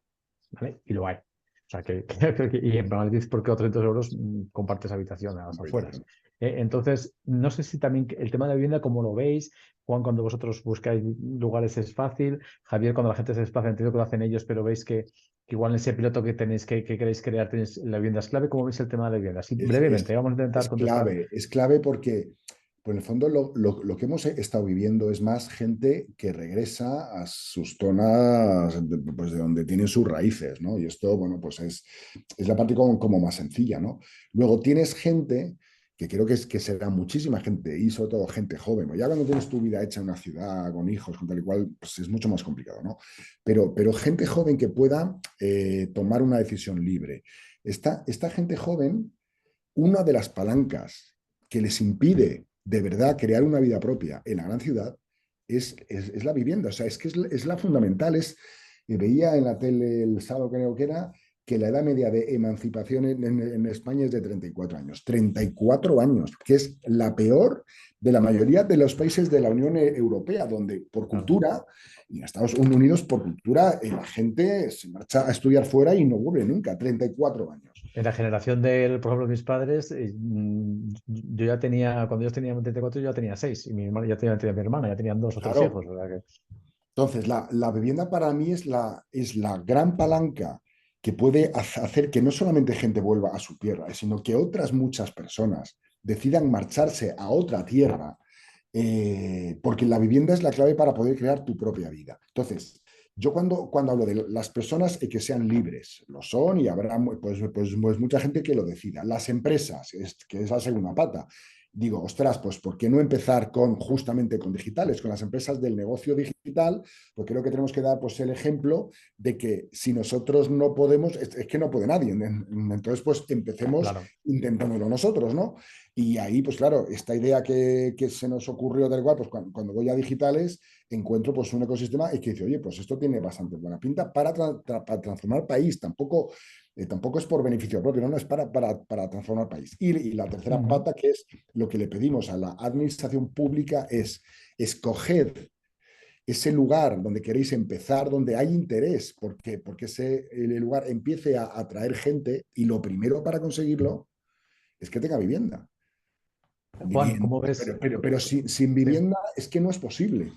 ¿vale? Y lo hay. O sea, y en Madrid por 400 euros compartes habitación a las afueras. Entonces, no sé si también el tema de la vivienda, ¿cómo lo veis? Juan, cuando vosotros buscáis lugares es fácil. Javier, cuando la gente se desplaza, entiendo que lo hacen ellos, pero veis que igual en ese piloto que tenéis, que queréis crear, tenéis la vivienda es clave. ¿Cómo veis el tema de la vivienda? Así brevemente, vamos a intentar contestar. Es clave porque, pues en el fondo, lo que hemos estado viviendo es más gente que regresa a sus zonas, pues, de donde tienen sus raíces, ¿no? Y esto, bueno, pues es la parte como más sencilla, ¿no? Luego tienes gente que creo que será muchísima gente, y sobre todo gente joven, ¿no? Ya cuando tienes tu vida hecha en una ciudad, con hijos, con tal y cual, pues es mucho más complicado, ¿no? Pero gente joven que pueda tomar una decisión libre. Esta gente joven, una de las palancas que les impide de verdad crear una vida propia en la gran ciudad es la vivienda. O sea, es que es la fundamental. Veía en la tele el sábado, creo que era, que la edad media de emancipación en España es de 34 años. 34 años, que es la peor de la mayoría de los países de la Unión Europea, donde por cultura, y en Estados Unidos por cultura, la gente se marcha a estudiar fuera y no vuelve nunca. 34 años. En la generación por ejemplo, de mis padres, yo ya tenía, cuando ellos tenían 34, yo ya tenía 6, y mi hermana ya tenía mi hermana, ya tenían 2 o 3 Claro. hijos. O sea que... Entonces, la vivienda para mí es la gran palanca que puede hacer que no solamente gente vuelva a su tierra, sino que otras muchas personas decidan marcharse a otra tierra, porque la vivienda es la clave para poder crear tu propia vida. Entonces, yo cuando hablo de las personas que sean libres, lo son, y habrá pues mucha gente que lo decida. Las empresas, que es la segunda pata. Digo, ostras, pues ¿por qué no empezar justamente con digitales, con las empresas del negocio digital? Pues creo que tenemos que dar, pues, el ejemplo de que si nosotros no podemos, es que no puede nadie. Entonces, pues empecemos Claro. intentándolo nosotros, ¿no? Y ahí, pues claro, esta idea que se nos ocurrió del igual, pues cuando voy a digitales, encuentro pues un ecosistema y que dice, oye, pues esto tiene bastante buena pinta para transformar el país. Tampoco es por beneficio propio, no, es para transformar el país. Y la tercera pata, que es lo que le pedimos a la administración pública, es escoger ese lugar donde queréis empezar, donde hay interés, porque el lugar empiece a atraer gente, y lo primero para conseguirlo es que tenga vivienda. Juan, ¿cómo ves? Pero sin vivienda es que no es posible.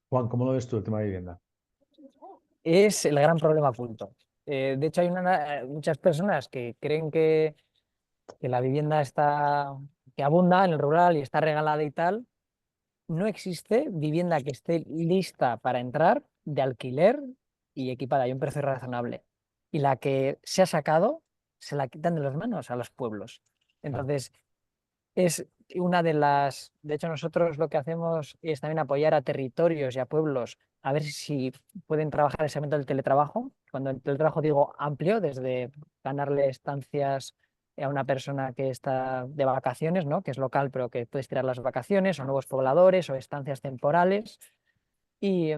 Juan, ¿cómo lo ves tú el tema de vivienda? Es el gran problema oculto. De hecho, hay muchas personas que creen que la vivienda que abunda en el rural y está regalada y tal. No existe vivienda que esté lista para entrar de alquiler y equipada y a un precio razonable. Y la que se ha sacado se la quitan de las manos a los pueblos. Entonces, es una de las... De hecho, nosotros lo que hacemos es también apoyar a territorios y a pueblos a ver si pueden trabajar ese momento del teletrabajo. Cuando el teletrabajo digo amplio, desde ganarle estancias a una persona que está de vacaciones, ¿no? Que es local, pero que puedes tirar las vacaciones, o nuevos pobladores, o estancias temporales. Y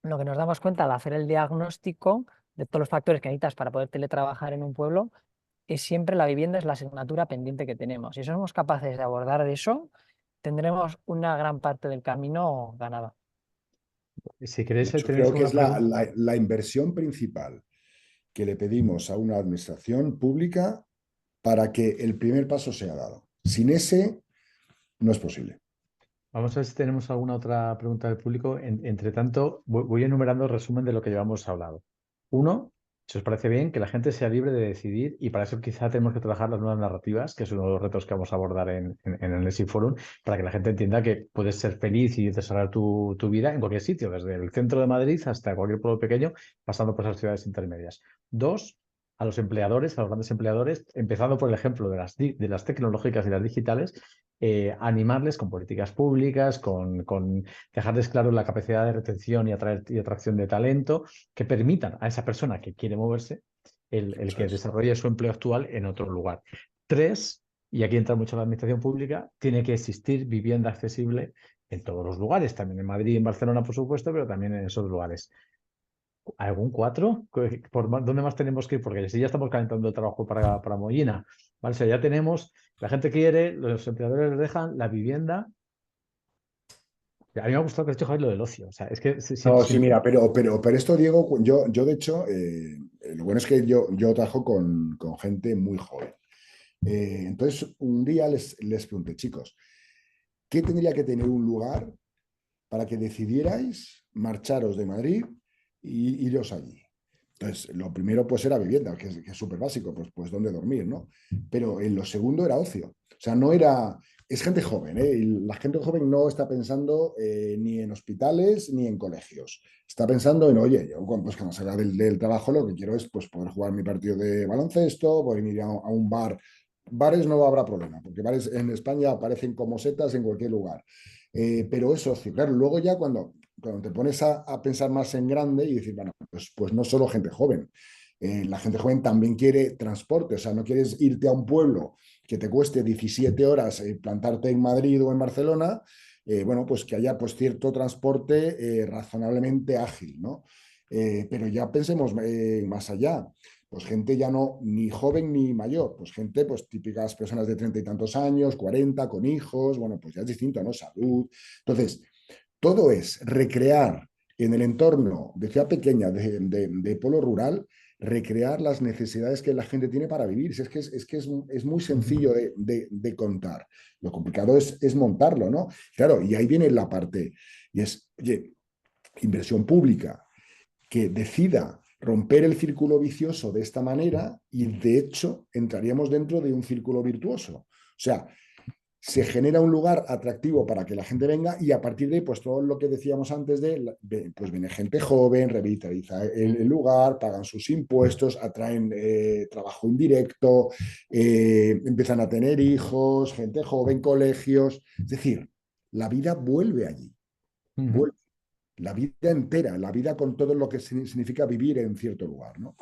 lo que nos damos cuenta al hacer el diagnóstico de todos los factores que necesitas para poder teletrabajar en un pueblo es siempre la vivienda, es la asignatura pendiente que tenemos. Si somos capaces de abordar eso, tendremos una gran parte del camino ganada. Si queréis, Yo tenéis creo que una es pregunta. la inversión principal que le pedimos a una administración pública para que el primer paso sea dado. Sin ese, no es posible. Vamos a ver si tenemos alguna otra pregunta del público. Entre tanto, voy enumerando el resumen de lo que llevamos hablado. Uno, si os parece bien, que la gente sea libre de decidir y para eso quizá tenemos que trabajar las nuevas narrativas, que es uno de los retos que vamos a abordar en el Nexi Forum, para que la gente entienda que puedes ser feliz y desarrollar tu vida en cualquier sitio, desde el centro de Madrid hasta cualquier pueblo pequeño, pasando por esas ciudades intermedias. Dos, a los empleadores, a los grandes empleadores, empezando por el ejemplo de las tecnológicas y las digitales, animarles con políticas públicas, con dejarles claro la capacidad de retención y atracción de talento, que permitan a esa persona que quiere moverse el que desarrolle su empleo actual en otro lugar. Tres, y aquí entra mucho la administración pública, tiene que existir vivienda accesible en todos los lugares, también en Madrid y en Barcelona, por supuesto, pero también en esos lugares. ¿Algún cuatro? ¿Dónde más tenemos que ir? Porque si ya estamos calentando el trabajo para Mollina, ¿vale? O sea, ya tenemos, la gente quiere, los empleadores les dejan la vivienda. A mí me ha gustado que has dicho, Javier, lo del ocio. O sea, es que No, sí, mira, pero esto, Diego, yo de hecho, lo bueno es que yo trabajo con gente muy joven. Entonces, un día les pregunté, chicos, ¿qué tendría que tener un lugar para que decidierais marcharos de Madrid y iros allí? Entonces, lo primero pues era vivienda, que es súper básico, pues dónde dormir, ¿no? Pero en lo segundo era ocio. O sea, no era... Es gente joven, ¿eh? Y la gente joven no está pensando ni en hospitales ni en colegios. Está pensando en, oye, yo pues, cuando salga del trabajo lo que quiero es pues, poder jugar mi partido de baloncesto, poder ir a un bar. Bares no habrá problema, porque bares en España aparecen como setas en cualquier lugar. Pero es ocio. Claro, luego ya cuando te pones a pensar más en grande y decir, bueno, pues no solo gente joven, la gente joven también quiere transporte, o sea, no quieres irte a un pueblo que te cueste 17 horas plantarte en Madrid o en Barcelona, bueno, pues que haya pues cierto transporte razonablemente ágil, ¿no? Pero ya pensemos más allá, pues gente ya no ni joven ni mayor, pues gente, pues típicas personas de 30 y tantos años, 40, con hijos, bueno, pues ya es distinto, ¿no? Salud. Entonces, todo es recrear en el entorno de ciudad pequeña, de pueblo rural, recrear las necesidades que la gente tiene para vivir. Es muy sencillo de contar. Lo complicado es montarlo, ¿no? Claro, y ahí viene la parte, y es, oye, inversión pública que decida romper el círculo vicioso de esta manera y de hecho entraríamos dentro de un círculo virtuoso. O sea, se genera un lugar atractivo para que la gente venga y a partir de ahí, pues todo lo que decíamos antes pues viene gente joven, revitaliza el lugar, pagan sus impuestos, atraen trabajo indirecto, empiezan a tener hijos, gente joven, colegios, es decir, la vida vuelve allí, vuelve, la vida entera, la vida con todo lo que significa vivir en cierto lugar, ¿no?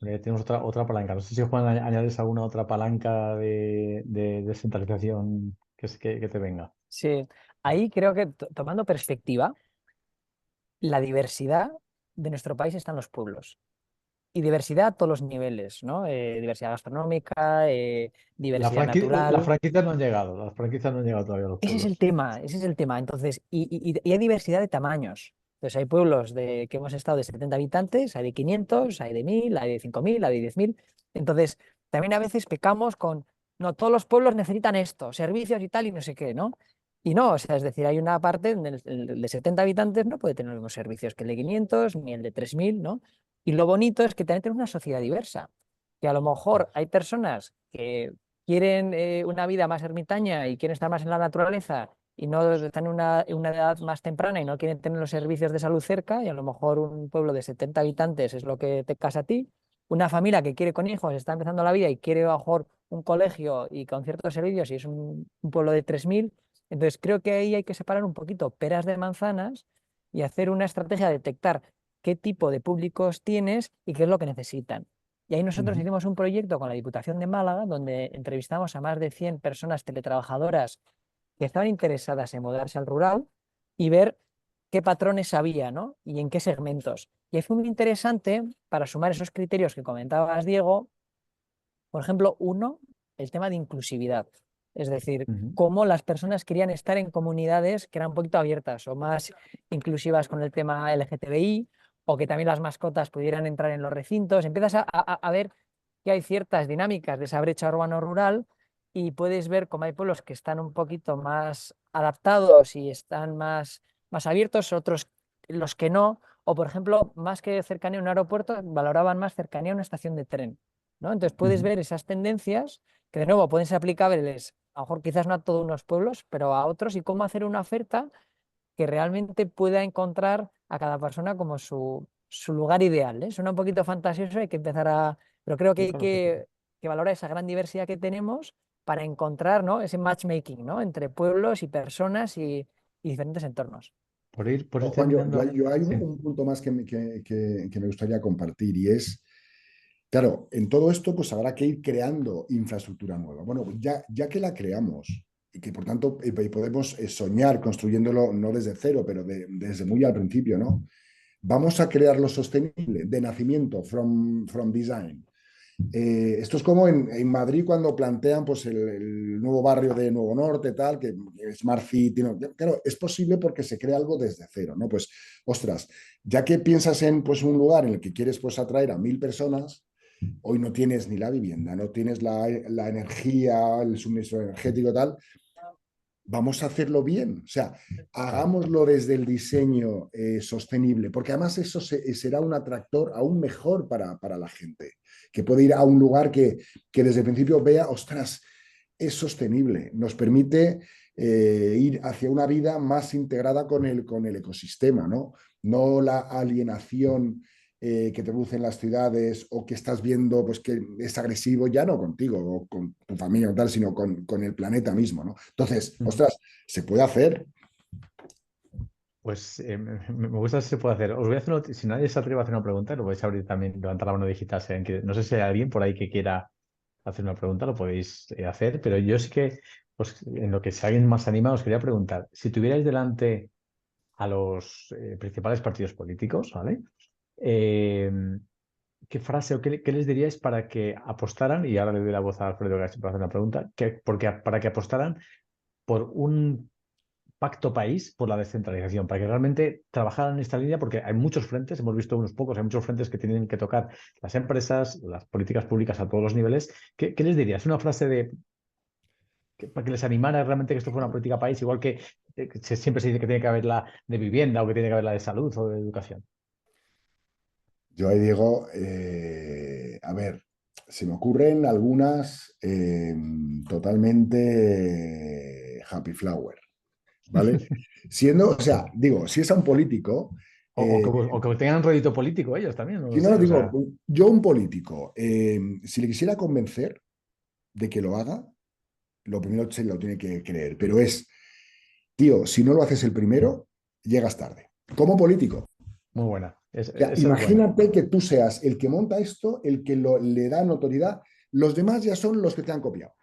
Tenemos otra palanca. No sé si, Juan, añades alguna otra palanca de descentralización que te venga. Sí, ahí creo que tomando perspectiva, la diversidad de nuestro país está en los pueblos. Y diversidad a todos los niveles, ¿no? Diversidad gastronómica, diversidad Las natural. franquicias no han llegado, las franquicias no han llegado todavía a los Ese es el pueblos. tema, ese es el tema. Entonces, y hay diversidad de tamaños. Entonces, hay pueblos que hemos estado de 70 habitantes, hay de 500, hay de 1000, hay de 5000, hay de 10.000. Entonces, también a veces pecamos con, no, todos los pueblos necesitan esto, servicios y tal, y no sé qué, ¿no? Y no, o sea, es decir, hay una parte, el de 70 habitantes no puede tener los mismos servicios que el de 500, ni el de 3000, ¿no? Y lo bonito es que también tenemos una sociedad diversa, que a lo mejor hay personas que quieren una vida más ermitaña y quieren estar más en la naturaleza y no están en una edad más temprana y no quieren tener los servicios de salud cerca y a lo mejor un pueblo de 70 habitantes es lo que te casa a ti. Una familia que quiere con hijos está empezando la vida y quiere a lo mejor un colegio y con ciertos servicios y es un pueblo de 3000. Entonces creo que ahí hay que separar un poquito peras de manzanas y hacer una estrategia de detectar qué tipo de públicos tienes y qué es lo que necesitan. Y ahí nosotros Ujú. hicimos un proyecto con la Diputación de Málaga, donde entrevistamos a más de 100 personas teletrabajadoras que estaban interesadas en mudarse al rural y ver qué patrones había, ¿no? Y en qué segmentos. Y ahí fue muy interesante para sumar esos criterios que comentabas, Diego. Por ejemplo, uno, el tema de inclusividad. Es decir, Ujú. cómo las personas querían estar en comunidades que eran un poquito abiertas o más inclusivas con el tema LGTBI, o que también las mascotas pudieran entrar en los recintos. Empiezas a ver que hay ciertas dinámicas de esa brecha urbano-rural y puedes ver cómo hay pueblos que están un poquito más adaptados y están más abiertos, otros los que no, o por ejemplo, más que cercanía a un aeropuerto, valoraban más cercanía a una estación de tren, ¿no? Entonces puedes ver esas tendencias que de nuevo pueden ser aplicables, a lo mejor quizás no a todos los pueblos, pero a otros, y cómo hacer una oferta que realmente pueda encontrar a cada persona como su lugar ideal, ¿eh? Suena un poquito fantasioso, hay que empezar a... Pero creo que hay Claro, que valorar esa gran diversidad que tenemos para encontrar, ¿no?, ese matchmaking, ¿no?, entre pueblos y personas y diferentes entornos. por ir Juan, terminando. yo hay Sí. un punto más que me gustaría compartir y es, claro, en todo esto pues habrá que ir creando infraestructura nueva. Bueno, pues ya que la creamos y que por tanto podemos soñar construyéndolo no desde cero, pero desde muy al principio, ¿no? Vamos a crearlo sostenible, de nacimiento, from design. Esto es como en Madrid cuando plantean pues, el nuevo barrio de Nuevo Norte, tal, que es Smart City. ¿No? Claro, es posible porque se crea algo desde cero, ¿no? Pues, ostras, ya que piensas en pues, un lugar en el que quieres pues, atraer a 1000 personas, hoy no tienes ni la vivienda, no tienes la energía, el suministro energético, tal, vamos a hacerlo bien, o sea, hagámoslo desde el diseño sostenible, porque además eso será un atractor aún mejor para la gente, que puede ir a un lugar que desde el principio vea, ostras, es sostenible, nos permite ir hacia una vida más integrada con el ecosistema, ¿no? No la alienación que te producen las ciudades o que estás viendo pues, que es agresivo ya no contigo o con tu familia o tal, sino con el planeta mismo, ¿no? Entonces, ostras, se puede hacer. Pues me gusta si se puede hacer. Os voy a hacer si nadie se atreve a hacer una pregunta, lo podéis abrir también, levantar la mano digital. No sé si hay alguien por ahí que quiera hacer una pregunta, lo podéis hacer, pero yo sí que, pues, en lo que si alguien más anima, os quería preguntar, si tuvierais delante a los principales partidos políticos, ¿vale? Eh, ¿Qué frase o qué les diríais para que apostaran? Y ahora le doy la voz a Alfredo Gassi para hacer una pregunta, para que apostaran por un pacto país por la descentralización, para que realmente trabajaran en esta línea, porque hay muchos frentes, hemos visto unos pocos, hay muchos frentes que tienen que tocar las empresas, las políticas públicas a todos los niveles. ¿Qué les dirías? Una frase para que les animara realmente que esto fuera una política país, igual que siempre se dice que tiene que haber la de vivienda o que tiene que haber la de salud o de educación. Yo ahí digo, a ver, se me ocurren algunas totalmente happy flower, ¿vale? Siendo, o sea, digo, si es a un político, O que tengan rédito político ellos también, no lo si no sé. lo O digo, sea, yo un político, si le quisiera convencer de que lo haga, lo primero se lo tiene que creer, pero es, tío, si no lo haces el primero, llegas tarde. Como político. muy buena. Ya, Esa es buena. imagínate que tú seas el que monta esto, el que le da notoriedad, los demás ya son los que te han copiado.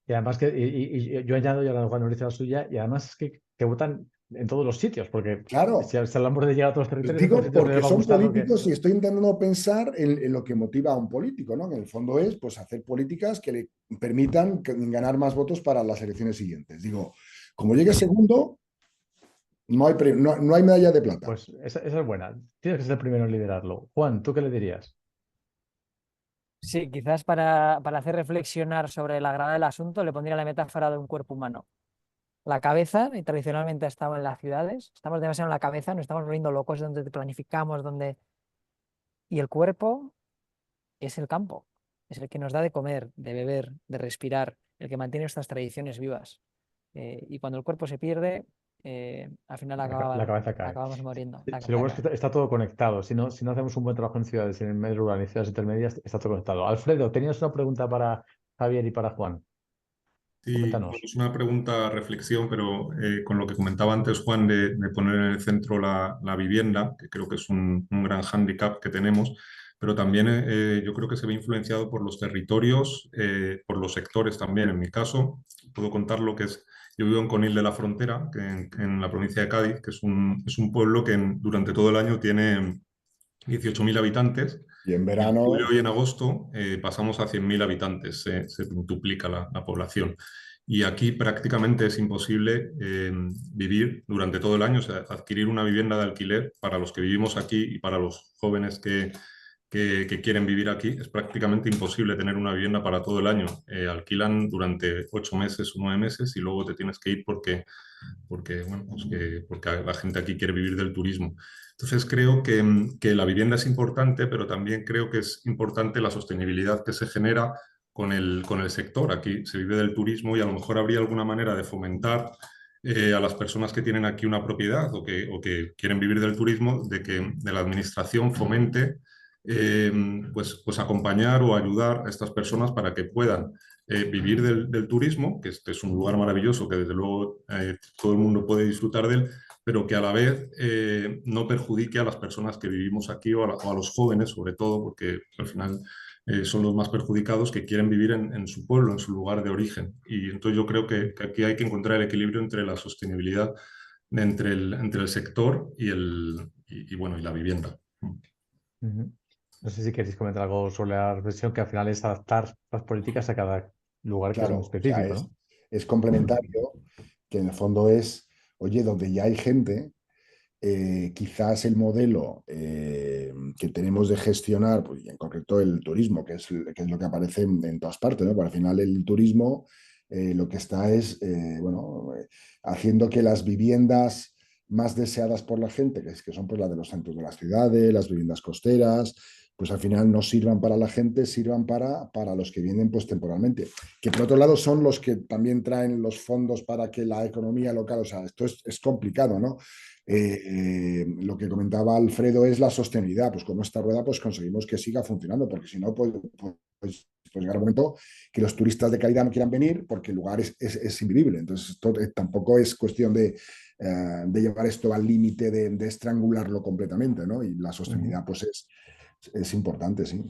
Y además que y yo añado, y ahora Juan dice la suya, y además es que votan en todos los sitios, porque Claro, si hablamos de llegar a todos los les territorios, en todos los digo sitios les porque va a son gustar lo que... políticos y estoy intentando pensar en lo que motiva a un político, ¿no? Que en el fondo es pues, hacer políticas que le permitan ganar más votos para las elecciones siguientes. Digo, como llegue segundo, no hay medalla de plata. Pues esa es buena. Tienes que ser el primero en liderarlo. Juan, ¿tú qué le dirías? Sí, quizás para hacer reflexionar sobre la gravedad del asunto le pondría la metáfora de un cuerpo humano. La cabeza, y tradicionalmente ha estado en las ciudades, estamos demasiado en la cabeza, nos estamos volviendo locos donde planificamos, donde... Y el cuerpo es el campo, es el que nos da de comer, de beber, de respirar, el que mantiene nuestras tradiciones vivas. Y cuando el cuerpo se pierde, al final La cabeza cae. acabamos muriendo, la Si lo cabeza bueno es cae. que está todo conectado. Si no hacemos un buen trabajo en ciudades, en el medio rural, en ciudades intermedias, está todo conectado. Alfredo, tenías una pregunta para Javier y para Juan. Sí, bueno, Coméntanos. es una pregunta reflexión, pero con lo que comentaba antes Juan de poner en el centro la vivienda, que creo que es un gran hándicap que tenemos, pero también yo creo que se ve influenciado por los territorios, por los sectores también. En mi caso, puedo contar lo que es, yo vivo en Conil de la Frontera, que en la provincia de Cádiz, que es un pueblo que durante todo el año tiene 18.000 habitantes. Y en Y en verano, julio y en agosto pasamos a 100.000 habitantes, se duplica la población. Y aquí prácticamente es imposible vivir durante todo el año, o sea, adquirir una vivienda de alquiler para los que vivimos aquí y para los jóvenes que quieren vivir aquí. Es prácticamente imposible tener una vivienda para todo el año. Alquilan durante 8 meses o 9 meses y luego te tienes que ir bueno, pues porque la gente aquí quiere vivir del turismo. Entonces creo que la vivienda es importante, pero también creo que es importante la sostenibilidad que se genera con el sector. Aquí se vive del turismo y a lo mejor habría alguna manera de fomentar a las personas que tienen aquí una propiedad o que quieren vivir del turismo, de la administración fomente eh, pues acompañar o ayudar a estas personas para que puedan vivir del turismo, que este es un lugar maravilloso que desde luego todo el mundo puede disfrutar de él, pero que a la vez no perjudique a las personas que vivimos aquí o a los jóvenes, sobre todo, porque al final son los más perjudicados que quieren vivir en su pueblo, en su lugar de origen. Y entonces yo creo que aquí hay que encontrar el equilibrio entre la sostenibilidad entre el sector y la vivienda. Ujú. No sé si queréis comentar algo sobre la reflexión, que al final es adaptar las políticas a cada lugar que es muy Claro, o sea, específico, ¿no? es complementario, que en el fondo es, oye, donde ya hay gente, quizás el modelo que tenemos de gestionar, pues, y en concreto el turismo, que es lo que aparece en todas partes, ¿no? Porque al final el turismo lo que está es, bueno, haciendo que las viviendas más deseadas por la gente, que son pues las de los centros de las ciudades, las viviendas costeras, pues al final no sirvan para la gente, sirvan para los que vienen pues temporalmente, que por otro lado son los que también traen los fondos para que la economía local, o sea, esto es complicado, ¿no? Lo que comentaba Alfredo es la sostenibilidad, pues con esta rueda pues conseguimos que siga funcionando, porque si no, pues llegar un momento que los turistas de calidad no quieran venir porque el lugar es invivible. Entonces, esto tampoco es cuestión de llevar esto al límite de estrangularlo completamente, ¿no? Y la Ujú. sostenibilidad pues es importante, sí.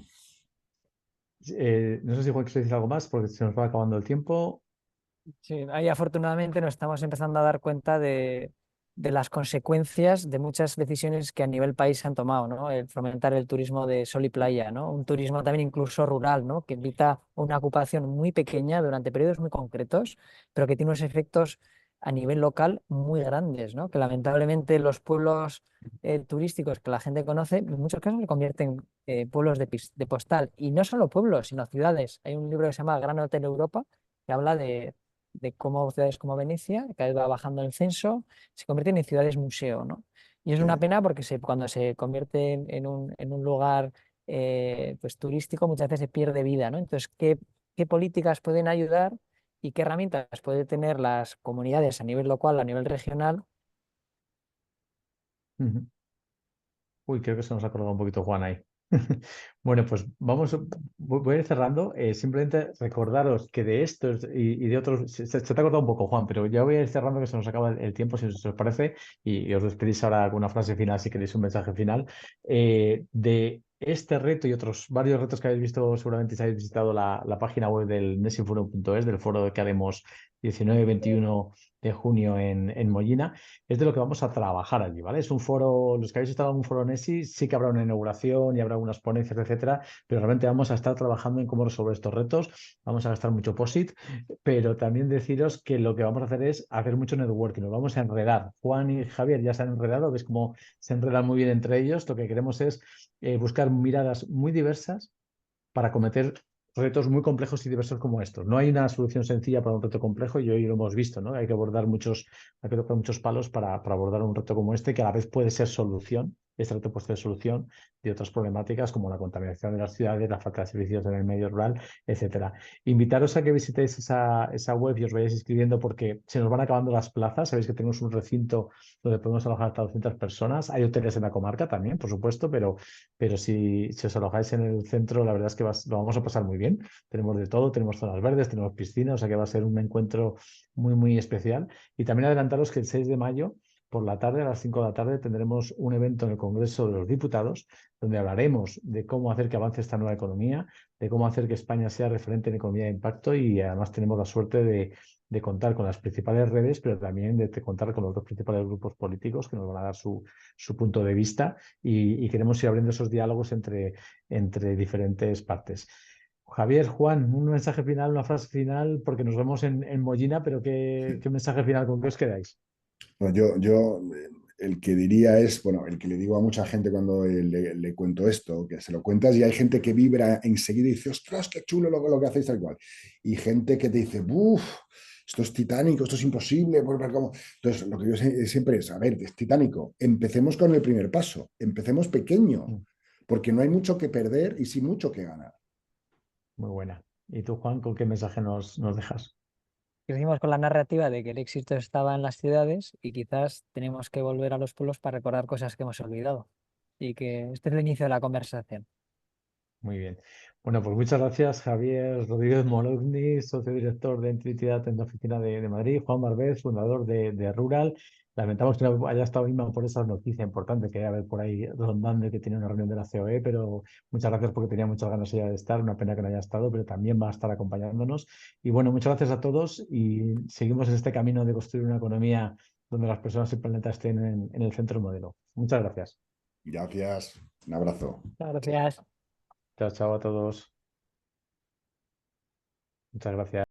No sé si igual queréis decir algo más porque se nos va acabando el tiempo. Sí, ahí afortunadamente nos estamos empezando a dar cuenta de las consecuencias de muchas decisiones que a nivel país se han tomado, ¿no? El fomentar el turismo de sol y playa, ¿no? Un turismo también incluso rural, ¿no? Que invita a una ocupación muy pequeña durante periodos muy concretos, pero que tiene unos efectos a nivel local muy grandes, ¿no? Que lamentablemente los pueblos turísticos que la gente conoce, en muchos casos se convierten en pueblos de postal. Y no solo pueblos, sino ciudades. Hay un libro que se llama Gran Hotel Europa, que habla de cómo ciudades como Venecia, que cada vez va bajando el censo, se convierten en ciudades museo, ¿no? Y es Sí. una pena porque cuando se convierte en un lugar pues, turístico, muchas veces se pierde vida, ¿no? Entonces, ¿qué políticas pueden ayudar y qué herramientas pueden tener las comunidades a nivel local, a nivel regional? Ujú. Uy, creo que se nos ha colgado un poquito Juan ahí. Bueno, pues voy a ir cerrando. Simplemente recordaros que de estos y de otros, se te ha cortado un poco, Juan, pero ya voy a ir cerrando que se nos acaba el tiempo, si os parece, y os despedís ahora con una frase final, si queréis un mensaje final. De este reto y otros varios retos que habéis visto, seguramente si habéis visitado la página web del nesinforum.es, del foro que haremos 19 y 21 de junio en Mollina, es de lo que vamos a trabajar allí, ¿vale? Es un foro, los que habéis estado en un foro NESI, sí que habrá una inauguración y habrá unas ponencias, etcétera, pero realmente vamos a estar trabajando en cómo resolver estos retos, vamos a gastar mucho POSIT, pero también deciros que lo que vamos a hacer es hacer mucho networking, nos vamos a enredar. Juan y Javier ya se han enredado, ves cómo se enredan muy bien entre ellos, lo que queremos es buscar miradas muy diversas para cometer retos muy complejos y diversos como estos. No hay una solución sencilla para un reto complejo y hoy lo hemos visto, ¿no? Hay que hay que tocar muchos palos para abordar un reto como este, que a la vez puede ser solución. Este reto puede ser solución de otras problemáticas como la contaminación de las ciudades, la falta de servicios en el medio rural, etcétera. Invitaros a que visitéis esa web y os vayáis inscribiendo porque se nos van acabando las plazas. Sabéis que tenemos un recinto donde podemos alojar hasta 200 personas. Hay hoteles en la comarca también, por supuesto, pero si os alojáis en el centro, la verdad es que lo vamos a pasar muy bien. Tenemos de todo, tenemos zonas verdes, tenemos piscinas, o sea que va a ser un encuentro muy, muy especial. Y también adelantaros que el 6 de mayo, por la tarde, a las 5 de la tarde, tendremos un evento en el Congreso de los Diputados, donde hablaremos de cómo hacer que avance esta nueva economía, de cómo hacer que España sea referente en economía de impacto y además tenemos la suerte de contar con las principales redes, pero también de contar con los dos principales grupos políticos que nos van a dar su punto de vista y queremos ir abriendo esos diálogos entre diferentes partes. Javier, Juan, un mensaje final, una frase final, porque nos vemos en Mollina, pero ¿qué mensaje final con qué os quedáis? Bueno, yo el que diría es, bueno, el que le digo a mucha gente cuando le cuento esto, que se lo cuentas y hay gente que vibra enseguida y dice, ostras, qué chulo lo que hacéis tal cual. Y gente que te dice, uff, esto es titánico, esto es imposible. Entonces, lo que yo siempre es, a ver, es titánico. Empecemos con el primer paso, empecemos pequeño, porque no hay mucho que perder y sí mucho que ganar. Muy buena. ¿Y tú, Juan, con qué mensaje nos dejas? Crecimos con la narrativa de que el éxito estaba en las ciudades y quizás tenemos que volver a los pueblos para recordar cosas que hemos olvidado. Y que este es el inicio de la conversación. Muy bien. Bueno, pues muchas gracias, Javier Rodríguez Mologni, socio director de Entidad en la oficina de Madrid, Juan Barbés, fundador de Rural. Lamentamos que no haya estado Inma por esa noticia importante que hay a ver por ahí rondando y que tiene una reunión de la COE, pero muchas gracias porque tenía muchas ganas ella de estar. Una pena que no haya estado, pero también va a estar acompañándonos. Y bueno, muchas gracias a todos y seguimos en este camino de construir una economía donde las personas y el planeta estén en el centro del modelo. Muchas gracias. Gracias, un abrazo. Gracias. Chao, chao a todos. Muchas gracias.